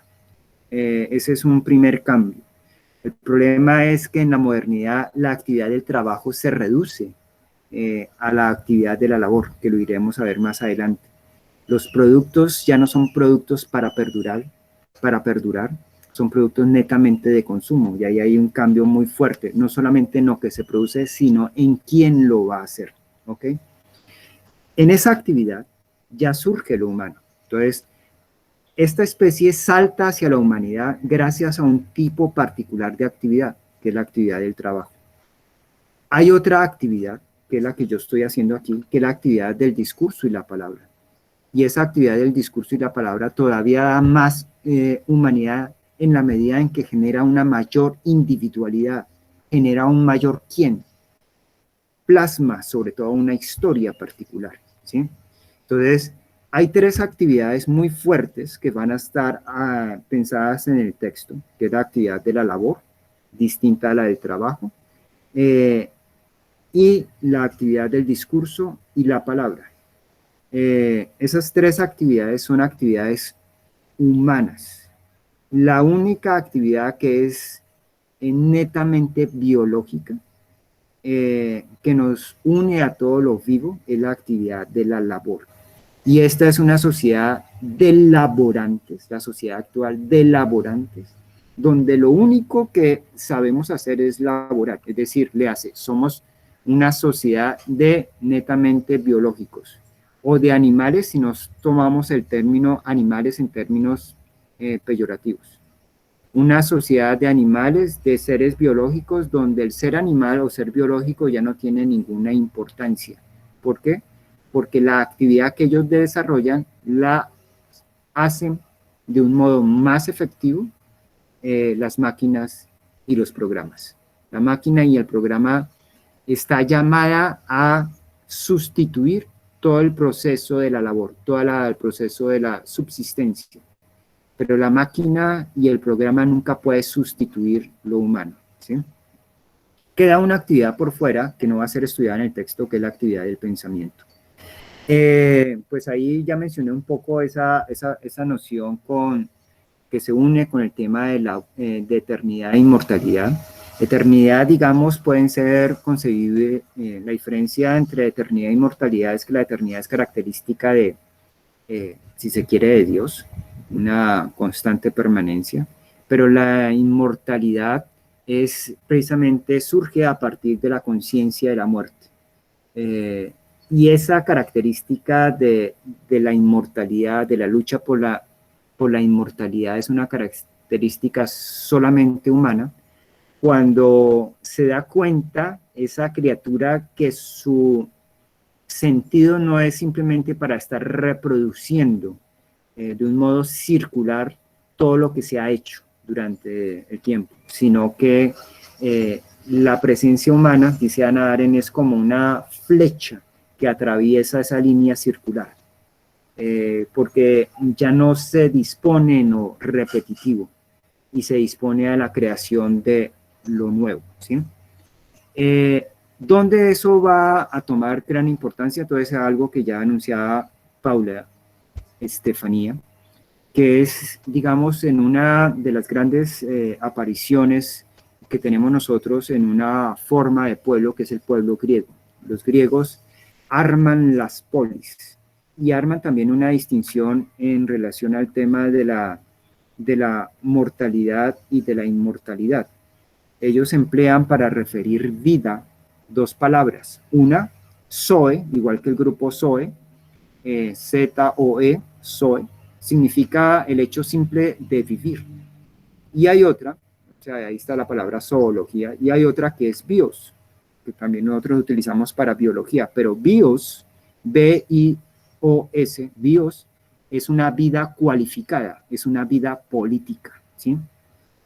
Ese es un primer cambio. El problema es que en la modernidad la actividad del trabajo se reduce a la actividad de la labor, que lo iremos a ver más adelante. Los productos ya no son productos para perdurar, son productos netamente de consumo, y ahí hay un cambio muy fuerte, no solamente en lo que se produce, sino en quién lo va a hacer, ¿ok? En esa actividad ya surge lo humano. Entonces, esta especie salta hacia la humanidad gracias a un tipo particular de actividad, que es la actividad del trabajo. Hay otra actividad, que es la que yo estoy haciendo aquí, que es la actividad del discurso y la palabra. Y esa actividad del discurso y la palabra todavía da más humanidad en la medida en que genera una mayor individualidad, genera un mayor quién, plasma sobre todo una historia particular, ¿sí? Entonces, hay tres actividades muy fuertes que van a estar pensadas en el texto, que es la actividad de la labor, distinta a la del trabajo, y la actividad del discurso y la palabra. Esas tres actividades son actividades humanas. La única actividad que es netamente biológica, que nos une a todo lo vivo, es la actividad de la labor. Y esta es una sociedad de laborantes, la sociedad actual de laborantes, donde lo único que sabemos hacer es laborar, es decir, somos una sociedad de netamente biológicos, o de animales si nos tomamos el término animales en términos peyorativos. Una sociedad de animales, de seres biológicos, donde el ser animal o ser biológico ya no tiene ninguna importancia. ¿Por qué? Porque la actividad que ellos desarrollan la hacen de un modo más efectivo las máquinas y los programas. La máquina y el programa está llamada a sustituir todo el proceso de la labor, todo el proceso de la subsistencia. Pero la máquina y el programa nunca puede sustituir lo humano, ¿sí? Queda una actividad por fuera que no va a ser estudiada en el texto, que es la actividad del pensamiento. Pues ahí ya mencioné un poco esa noción que se une con el tema de eternidad e inmortalidad. Eternidad, digamos, pueden ser concebibles, la diferencia entre eternidad e inmortalidad es que la eternidad es característica de, si se quiere, de Dios, una constante permanencia, pero la inmortalidad precisamente surge a partir de la conciencia de la muerte. Y esa característica de la inmortalidad, de la lucha por la inmortalidad, es una característica solamente humana, cuando se da cuenta esa criatura que su sentido no es simplemente para estar reproduciendo de un modo circular todo lo que se ha hecho durante el tiempo, sino que la presencia humana, dice Hannah Arendt, es como una flecha que atraviesa esa línea circular, porque ya no se dispone en lo repetitivo y se dispone a la creación de lo nuevo, ¿sí? ¿Dónde eso va a tomar gran importancia? Entonces, algo que ya anunciaba Paula Estefanía, que es, digamos, en una de las grandes apariciones que tenemos nosotros en una forma de pueblo que es el pueblo griego. Los griegos arman las polis y arman también una distinción en relación al tema de la mortalidad y de la inmortalidad. Ellos emplean para referir vida dos palabras. Una, zoe, igual que el grupo Zoe, Z-O-E, Zoe, significa el hecho simple de vivir. Y hay otra, o sea, ahí está la palabra zoología, y hay otra que es bios, que también nosotros utilizamos para biología, pero bios, B-I-O-S, bios, es una vida cualificada, es una vida política, ¿sí?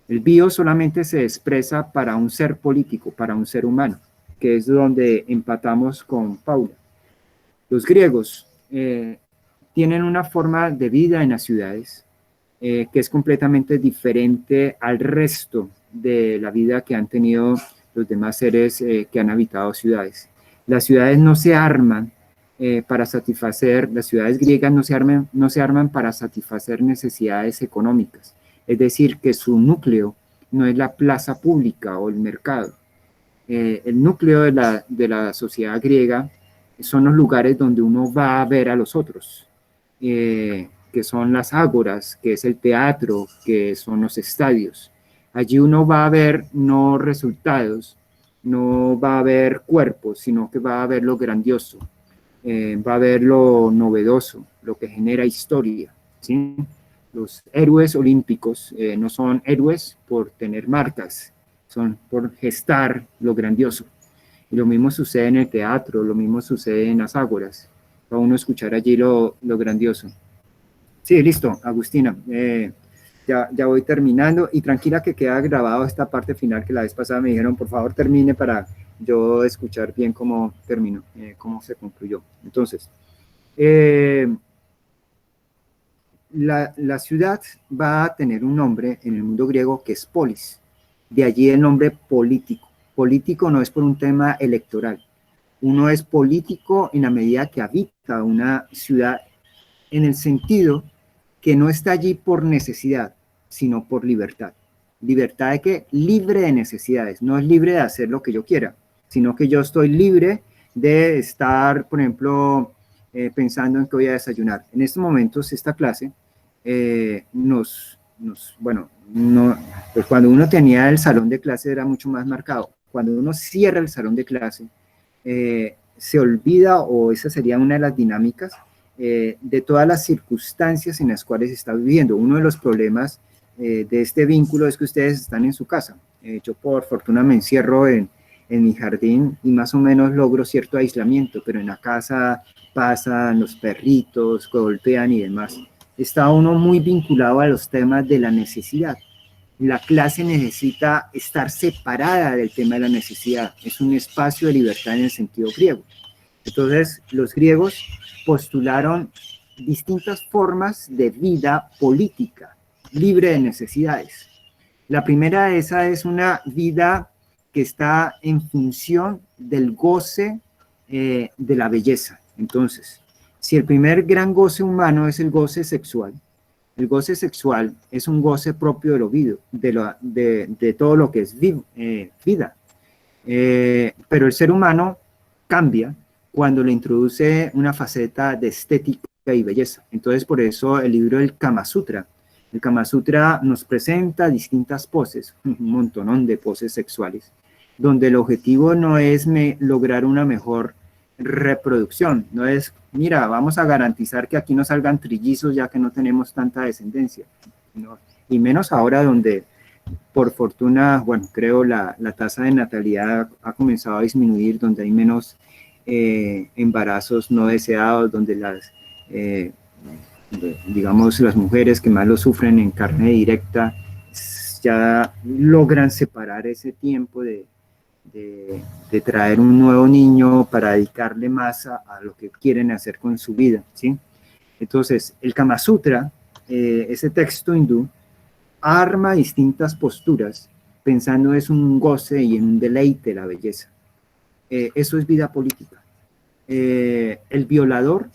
El bios solamente se expresa para un ser político, para un ser humano, que es donde empatamos con Paula. Los griegos tienen una forma de vida en las ciudades que es completamente diferente al resto de la vida que han tenido los demás seres que han habitado ciudades. Las ciudades no se arman para satisfacer, las ciudades griegas no se arman para satisfacer necesidades económicas. Es decir, que su núcleo no es la plaza pública o el mercado. El núcleo de la sociedad griega son los lugares donde uno va a ver a los otros, que son las ágoras, que es el teatro, que son los estadios. Allí uno va a ver no resultados, no va a ver cuerpos, sino que va a ver lo grandioso, va a ver lo novedoso, lo que genera historia, ¿sí? Los héroes olímpicos no son héroes por tener marcas, son por gestar lo grandioso. Y lo mismo sucede en el teatro, lo mismo sucede en las ágoras. Va uno a escuchar allí lo grandioso. Sí, listo, Agustina. Ya voy terminando. Y tranquila que queda grabado esta parte final que la vez pasada me dijeron, por favor, termine para yo escuchar bien cómo terminó, cómo se concluyó. Entonces, la ciudad va a tener un nombre en el mundo griego que es polis. De allí el nombre político. Político no es por un tema electoral. Uno es político en la medida que habita una ciudad en el sentido que no está allí por necesidad, sino por libertad. ¿Libertad de qué? Libre de necesidades. No es libre de hacer lo que yo quiera, sino que yo estoy libre de estar, por ejemplo, pensando en qué voy a desayunar. En estos momentos, esta clase pues cuando uno tenía el salón de clase era mucho más marcado. Cuando uno cierra el salón de clase, se olvida, o esa sería una de las dinámicas, de todas las circunstancias en las cuales está viviendo. Uno de los problemas de este vínculo es que ustedes están en su casa. Yo por fortuna me encierro en mi jardín y más o menos logro cierto aislamiento, pero en la casa pasan los perritos, golpean y demás. Está uno muy vinculado a los temas de la necesidad. La clase necesita estar separada del tema de la necesidad. Es un espacio de libertad en el sentido griego. Entonces, los griegos postularon distintas formas de vida política, libre de necesidades. La primera de esas es una vida que está en función del goce de la belleza. Entonces, si el primer gran goce humano es el goce sexual es un goce propio de todo lo que es vida. Pero el ser humano cambia cuando le introduce una faceta de estética y belleza. Entonces, por eso el libro del Kama Sutra. El Kama Sutra nos presenta distintas poses, un montonón de poses sexuales, donde el objetivo no es lograr una mejor reproducción, no es, mira, vamos a garantizar que aquí no salgan trillizos ya que no tenemos tanta descendencia, ¿no? Y menos ahora donde, por fortuna, bueno, creo la tasa de natalidad ha comenzado a disminuir, donde hay menos embarazos no deseados, donde digamos, las mujeres que más lo sufren en carne directa ya logran separar ese tiempo de traer un nuevo niño para dedicarle más a lo que quieren hacer con su vida, ¿sí? Entonces, el Kama Sutra, ese texto hindú, arma distintas posturas pensando es un goce y en un deleite la belleza. Eso es vida política. El violador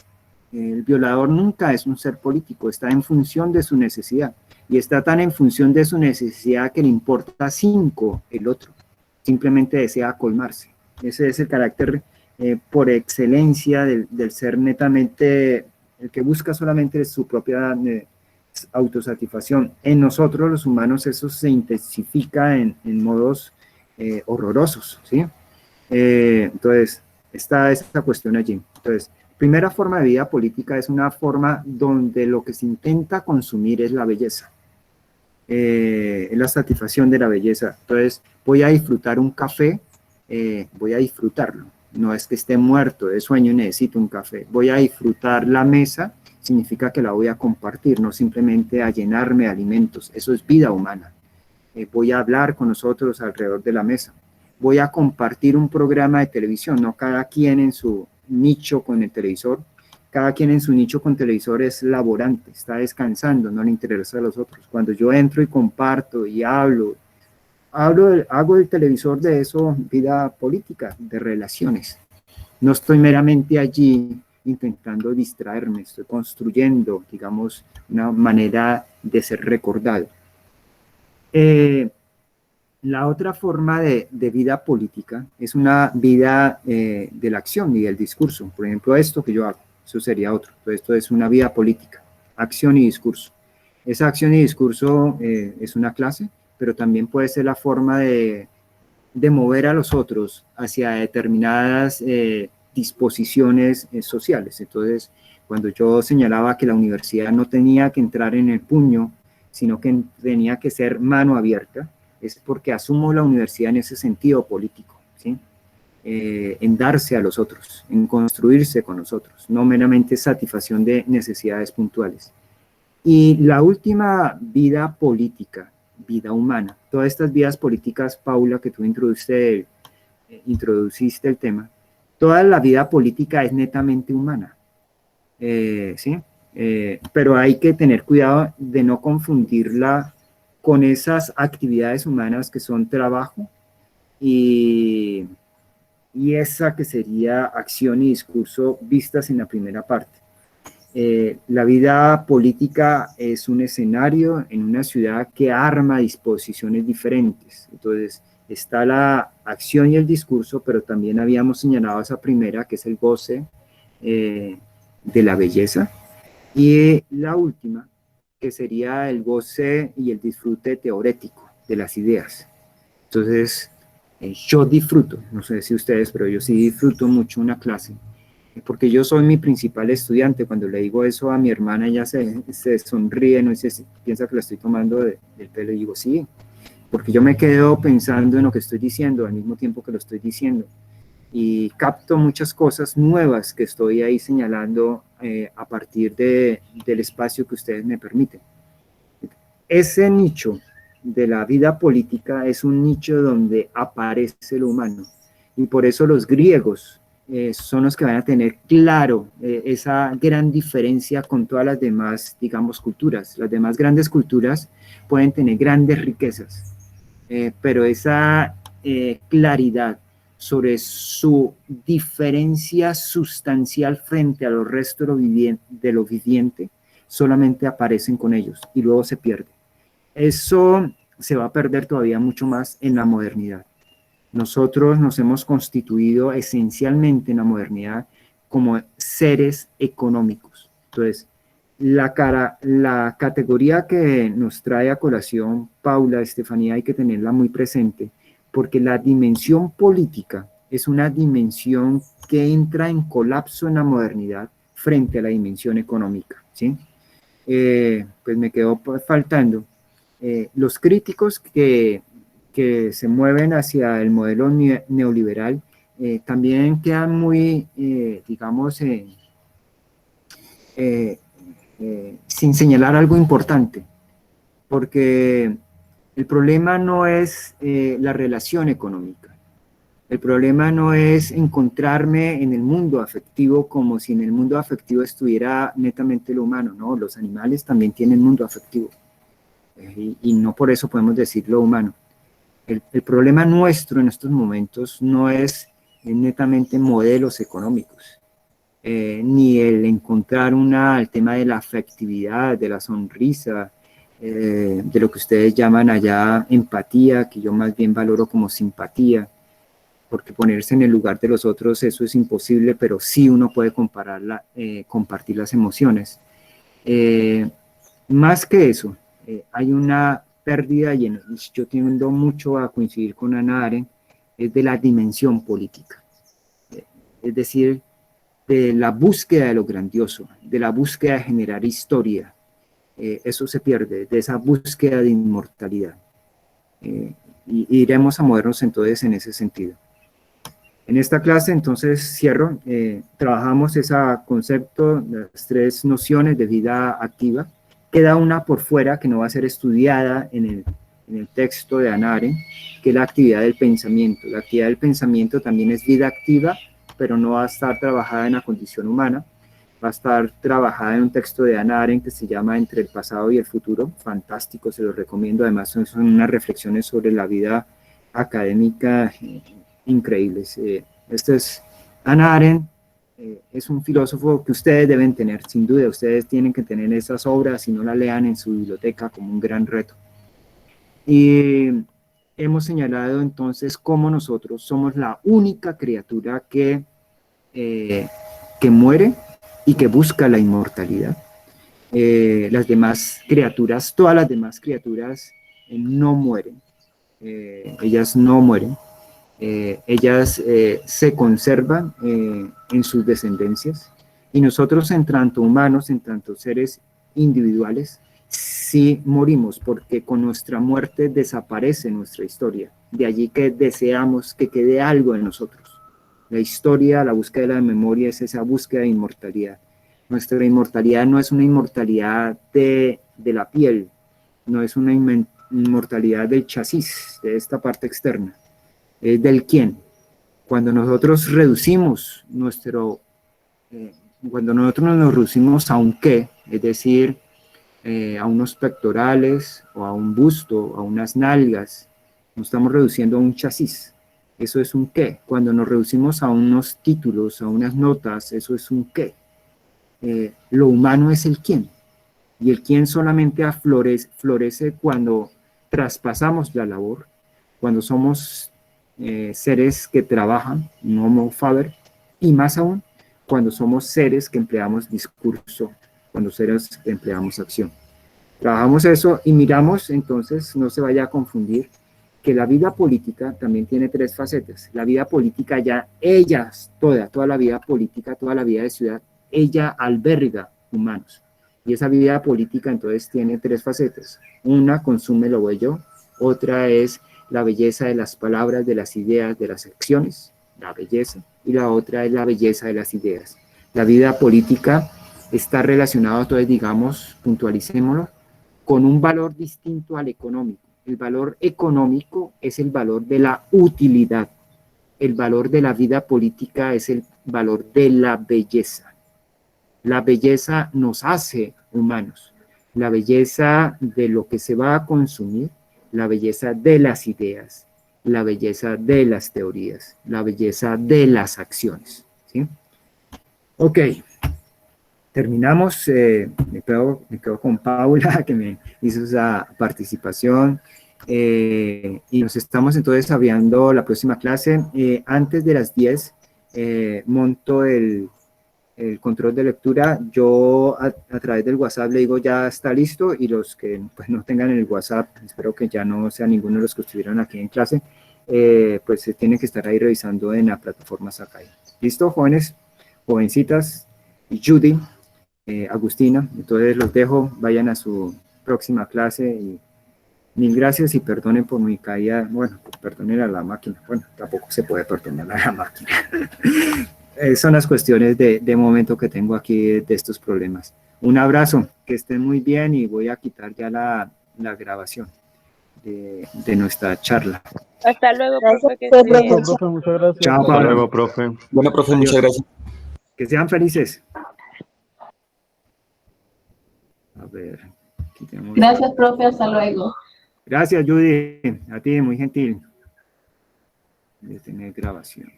nunca es un ser político, está en función de su necesidad. y está tan en función de su necesidad que le importa 5 el otro, simplemente desea colmarse. Ese es el carácter por excelencia del ser netamente, el que busca solamente su propia autosatisfacción. En nosotros los humanos eso se intensifica en modos horrorosos, ¿sí? Entonces, está esta cuestión allí. Entonces, primera forma de vida política es una forma donde lo que se intenta consumir es la belleza, es la satisfacción de la belleza. Entonces, voy a disfrutar un café, voy a disfrutarlo. No es que esté muerto de sueño y necesito un café. Voy a disfrutar la mesa, significa que la voy a compartir, no simplemente a llenarme de alimentos. Eso es vida humana. Voy a hablar con nosotros alrededor de la mesa. Voy a compartir un programa de televisión, no cada quien en su nicho con el televisor. Cada quien en su nicho con televisor es laborante, está descansando, no le interesa a los otros. Cuando yo entro y comparto y hago del televisor de eso vida política, de relaciones. No estoy meramente allí intentando distraerme, estoy construyendo, digamos, una manera de ser recordado. La otra forma de vida política es una vida de la acción y del discurso. Por ejemplo, esto que yo hago, eso sería otro. Entonces, esto es una vida política, acción y discurso. Esa acción y discurso es una clase, pero también puede ser la forma de mover a los otros hacia determinadas disposiciones sociales. Entonces, cuando yo señalaba que la universidad no tenía que entrar en el puño, sino que tenía que ser mano abierta, es porque asumo la universidad en ese sentido político, ¿sí? En darse a los otros, en construirse con nosotros, no meramente satisfacción de necesidades puntuales. Y la última vida política, vida humana, todas estas vidas políticas, Paula, que tú introduciste el tema, toda la vida política es netamente humana, ¿sí? Pero hay que tener cuidado de no confundirla con esas actividades humanas que son trabajo y esa que sería acción y discurso vistas en la primera parte. La vida política es un escenario en una ciudad que arma disposiciones diferentes. Entonces, está la acción y el discurso, pero también habíamos señalado esa primera, que es el goce de la belleza. Y la última, que sería el goce y el disfrute teorético de las ideas. Entonces, yo disfruto, no sé si ustedes, pero yo sí disfruto mucho una clase, porque yo soy mi principal estudiante. Cuando le digo eso a mi hermana, ella se sonríe, no sé si piensa que la estoy tomando del pelo, y digo, sí, porque yo me quedo pensando en lo que estoy diciendo al mismo tiempo que lo estoy diciendo, y capto muchas cosas nuevas que estoy ahí señalando a partir del espacio que ustedes me permiten. Ese nicho de la vida política es un nicho donde aparece lo humano, y por eso los griegos son los que van a tener claro esa gran diferencia con todas las demás, digamos, culturas. Las demás grandes culturas pueden tener grandes riquezas, pero esa claridad sobre su diferencia sustancial frente a los restos de lo viviente solamente aparecen con ellos y luego se pierde. Eso se va a perder todavía mucho más en la modernidad. Nosotros nos hemos constituido esencialmente en la modernidad como seres económicos. Entonces, la categoría que nos trae a colación Paula, Estefanía, hay que tenerla muy presente, porque la dimensión política es una dimensión que entra en colapso en la modernidad frente a la dimensión económica, ¿sí? Pues me quedó faltando los críticos que se mueven hacia el modelo neoliberal, también quedan muy, digamos, sin señalar algo importante, porque el problema no es la relación económica, el problema no es encontrarme en el mundo afectivo como si en el mundo afectivo estuviera netamente lo humano, no, los animales también tienen mundo afectivo, y no por eso podemos decir lo humano. El problema nuestro en estos momentos no es netamente modelos económicos, ni el encontrar el tema de la afectividad, de la sonrisa, de lo que ustedes llaman allá empatía, que yo más bien valoro como simpatía, porque ponerse en el lugar de los otros, eso es imposible, pero sí uno puede compartir las emociones. Más que eso, hay una pérdida, y yo tiendo mucho a coincidir con Hannah Arendt, es de la dimensión política. Es decir, de la búsqueda de lo grandioso, de la búsqueda de generar historia. Eso se pierde, de esa búsqueda de inmortalidad. Y iremos a movernos entonces en ese sentido. En esta clase, entonces, cierro, trabajamos ese concepto, las tres nociones de vida activa. Queda una por fuera que no va a ser estudiada en el texto de Hannah Arendt, que es la actividad del pensamiento. La actividad del pensamiento también es vida activa, pero no va a estar trabajada en la condición humana, va a estar trabajada en un texto de Hannah Arendt que se llama Entre el pasado y el futuro, fantástico, se lo recomiendo, además son unas reflexiones sobre la vida académica increíbles. Este es Hannah Arendt, es un filósofo que ustedes deben tener, sin duda, ustedes tienen que tener esas obras y no las lean en su biblioteca como un gran reto. Y hemos señalado entonces cómo nosotros somos la única criatura que muere y que busca la inmortalidad. Las demás criaturas, todas las demás criaturas no mueren, ellas no mueren. Ellas se conservan en sus descendencias, y nosotros en tanto humanos, en tanto seres individuales, sí morimos, porque con nuestra muerte desaparece nuestra historia. De allí que deseamos que quede algo en nosotros. La historia, la búsqueda de la memoria es esa búsqueda de inmortalidad. Nuestra inmortalidad no es una inmortalidad de la piel, no es una inmortalidad del chasis, de esta parte externa, es del quién. Cuando nosotros reducimos cuando nosotros nos reducimos a un qué, es decir, a unos pectorales o a un busto, a unas nalgas, nos estamos reduciendo a un chasis. Eso es un qué. Cuando nos reducimos a unos títulos, a unas notas, eso es un qué. Lo humano es el quién. Y el quién solamente florece cuando traspasamos la labor, cuando somos seres que trabajan, un homo faber, y más aún cuando somos seres que empleamos discurso, cuando seres que empleamos acción. Trabajamos eso y miramos, entonces, no se vaya a confundir, que la vida política también tiene tres facetas. La vida política ya, toda la vida política, toda la vida de ciudad, ella alberga humanos. Y esa vida política entonces tiene tres facetas. Una, consume lo bello. Otra es la belleza de las palabras, de las ideas, de las acciones, la belleza. Y la otra es la belleza de las ideas. La vida política está relacionada, entonces, digamos, puntualicémoslo, con un valor distinto al económico. El valor económico es el valor de la utilidad. El valor de la vida política es el valor de la belleza. La belleza nos hace humanos. La belleza de lo que se va a consumir, la belleza de las ideas, la belleza de las teorías, la belleza de las acciones. ¿Sí? Ok. Terminamos, me quedo con Paula, que me hizo esa participación, y nos estamos entonces abriendo la próxima clase. Antes de las 10, monto el control de lectura. Yo a través del WhatsApp le digo ya está listo, y los que pues, no tengan el WhatsApp, espero que ya no sea ninguno de los que estuvieron aquí en clase, pues se tienen que estar ahí revisando en la plataforma Sakai. ¿Listo, jóvenes? Jovencitas, Judy, Agustina, entonces los dejo, vayan a su próxima clase, y mil gracias y perdonen por mi caída, bueno, perdonen a la máquina, bueno, tampoco se puede perdonar a la máquina. Son las cuestiones de momento que tengo aquí de estos problemas. Un abrazo, que estén muy bien, y voy a quitar ya la grabación de nuestra charla.
Hasta luego, profe, que
Gracias,
esté bien.
profe.
Profe, muchas gracias.
Chao,
Hasta
Pablo.
luego, profe.
Bueno, profe, muchas
Adiós.
gracias.
Que sean felices. A ver, aquí tenemos...
Gracias, profe. Hasta luego.
Gracias, Judy. A ti, muy gentil. De tener grabación.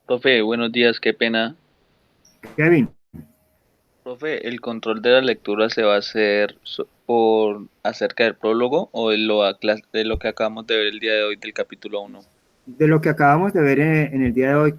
Profe, buenos días, qué pena.
Kevin.
Profe, ¿el control de la lectura se va a hacer por acerca del prólogo o de lo que acabamos de ver el día de hoy del capítulo 1?
De lo que acabamos de ver en el día de hoy, que